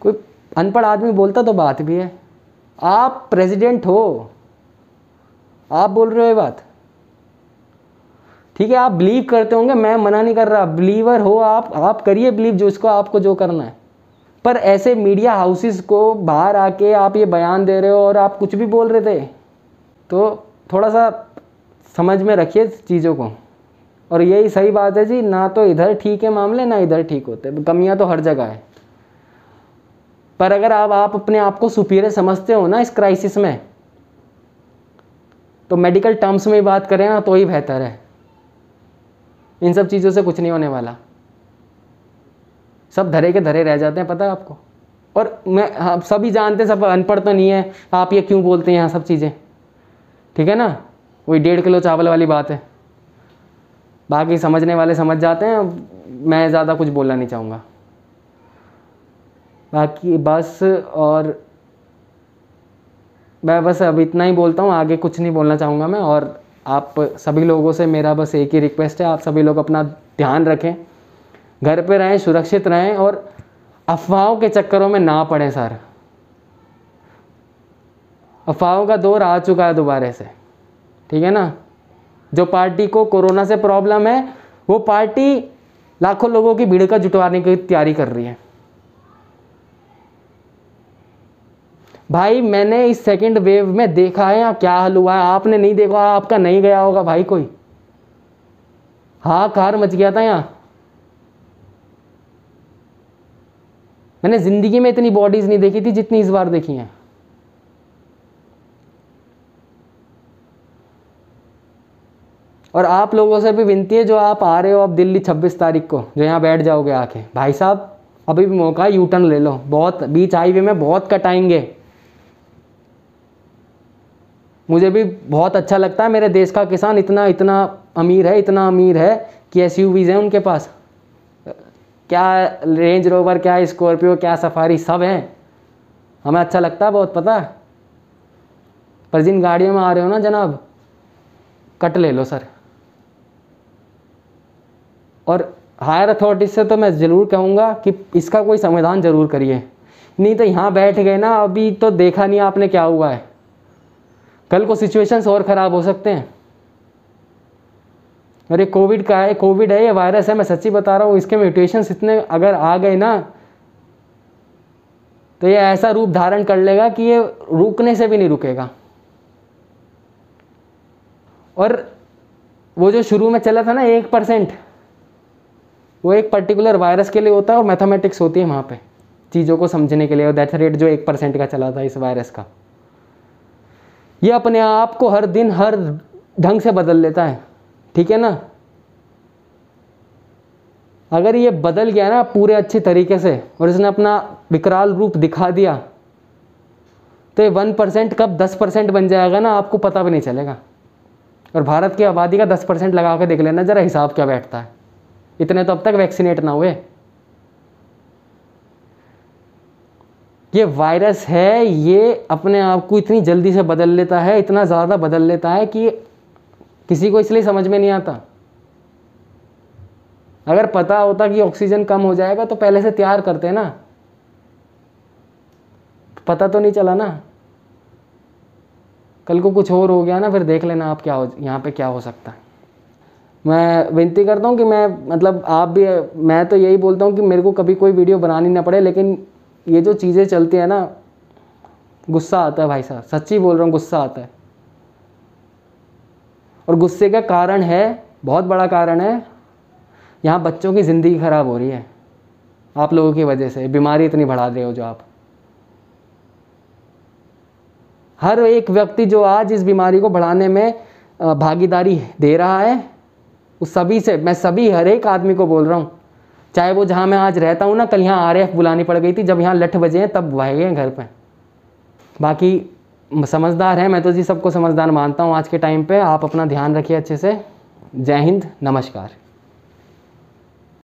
A: कोई अनपढ़ आदमी बोलता तो बात भी है, आप प्रेसिडेंट हो, आप बोल रहे हो ये बात, ठीक है। आप बिलीव करते होंगे, मैं मना नहीं कर रहा, बिलीवर हो आप करिए बिलीव जो इसको आपको जो करना है। पर ऐसे मीडिया हाउसेस को बाहर आके आप ये बयान दे रहे हो और आप कुछ भी बोल रहे थे, तो थोड़ा सा समझ में रखिए चीज़ों को। और यही सही बात है जी, ना तो इधर ठीक है मामले, ना इधर ठीक होते, कमियां तो हर जगह है। पर अगर आप अपने आप को सुपीरियर समझते हो ना इस क्राइसिस में, तो मेडिकल टर्म्स में ही बात करें ना तो ही बेहतर है। इन सब चीज़ों से कुछ नहीं होने वाला, सब धरे के धरे रह जाते हैं, पता है आपको। और हम सभी जानते हैं, सब अनपढ़ तो नहीं है, आप ये क्यों बोलते हैं यहाँ सब चीज़ें, ठीक है ना। वही 1.5 किलो चावल वाली बात है, बाकी समझने वाले समझ जाते हैं, मैं ज़्यादा कुछ बोलना नहीं चाहूँगा बाकी बस। और मैं बस अब इतना ही बोलता हूँ, आगे कुछ नहीं बोलना चाहूँगा मैं। और आप सभी लोगों से मेरा बस एक ही रिक्वेस्ट है, आप सभी लोग अपना ध्यान रखें, घर पे रहें, सुरक्षित रहें, और अफवाहों के चक्करों में ना पड़ें सर। अफवाहों का दौर आ चुका है दोबारा से, ठीक है ना। जो पार्टी को कोरोना से प्रॉब्लम है, वो पार्टी लाखों लोगों की भीड़ का जुटवाने की तैयारी कर रही है। भाई मैंने इस सेकंड वेव में देखा है यहाँ क्या हाल हुआ है, आपने नहीं देखा, आपका नहीं गया होगा भाई कोई, हाहाकार मच गया था यहाँ। मैंने जिंदगी में इतनी बॉडीज नहीं देखी थी जितनी इस बार देखी हैं। और आप लोगों से भी विनती है, जो आप आ रहे हो अब दिल्ली 26 तारीख को, जो यहाँ बैठ जाओगे आके, भाई साहब अभी भी मौका है, यू टर्न ले लो, बहुत बीच हाईवे में बहुत कटाएंगे। मुझे भी बहुत अच्छा लगता है, मेरे देश का किसान इतना अमीर है, इतना अमीर है कि एसयूवीज हैं उनके पास, क्या रेंज रोवर, क्या स्कॉर्पियो, क्या सफारी, सब हैं। हमें अच्छा लगता है बहुत, पता है। पर जिन गाड़ियों में आ रहे हो ना जनाब, कट ले लो सर। और हायर अथॉरिटीज से तो मैं ज़रूर कहूँगा कि इसका कोई समाधान ज़रूर करिए, नहीं तो यहाँ बैठ गए ना, अभी तो देखा नहीं आपने क्या हुआ है, कल को सिचुएशंस और ख़राब हो सकते हैं। अरे कोविड का है, कोविड है, ये वायरस है, मैं सच्ची बता रहा हूँ, इसके म्यूटेशंस इतने अगर आ गए ना, तो ये ऐसा रूप धारण कर लेगा कि ये रुकने से भी नहीं रुकेगा। और वो जो शुरू में चला था ना 1%, वो एक पर्टिकुलर वायरस के लिए होता है, और मैथमेटिक्स होती है वहाँ पे, चीज़ों को समझने के लिए, और डेथ रेट जो 1% का चला था इस वायरस का, ये अपने आप को हर दिन हर ढंग से बदल लेता है, ठीक है ना। अगर ये बदल गया ना पूरे अच्छे तरीके से और इसने अपना विकराल रूप दिखा दिया, तो ये 1% कब 10% बन जाएगा ना, आपको पता भी नहीं चलेगा। और भारत की आबादी का 10% लगा के देख लेना जरा, हिसाब क्या बैठता है। इतने तो अब तक वैक्सीनेट ना हुए। ये वायरस है, ये अपने आप को इतनी जल्दी से बदल लेता है, इतना ज़्यादा बदल लेता है कि किसी को इसलिए समझ में नहीं आता। अगर पता होता कि ऑक्सीजन कम हो जाएगा तो पहले से तैयार करते ना, पता तो नहीं चला ना। कल को कुछ और हो गया ना, फिर देख लेना आप क्या हो, यहाँ पे क्या हो सकता है। मैं विनती करता हूँ कि मतलब आप भी, मैं तो यही बोलता हूँ कि मेरे को कभी कोई वीडियो बनानी ना पड़े, लेकिन ये जो चीज़ें चलती हैं ना, गुस्सा आता है भाई साहब, सच्ची बोल रहा हूँ, गुस्सा आता है। और गुस्से का कारण है, बहुत बड़ा कारण है, यहाँ बच्चों की ज़िंदगी ख़राब हो रही है आप लोगों की वजह से। बीमारी इतनी बढ़ा रहे हो जो आप, हर एक व्यक्ति जो आज इस बीमारी को बढ़ाने में भागीदारी दे रहा है, उस सभी से मैं हर एक आदमी को बोल रहा हूँ, चाहे वो जहाँ मैं आज रहता हूँ ना, कल यहाँ RAF बुलानी पड़ गई थी, जब यहाँ लठ बजे हैं तब भागे हैं घर पे। बाकी समझदार हैं, मैं तो जी सबको समझदार मानता हूँ आज के टाइम पे। आप अपना ध्यान रखिए अच्छे से। जय हिंद, नमस्कार।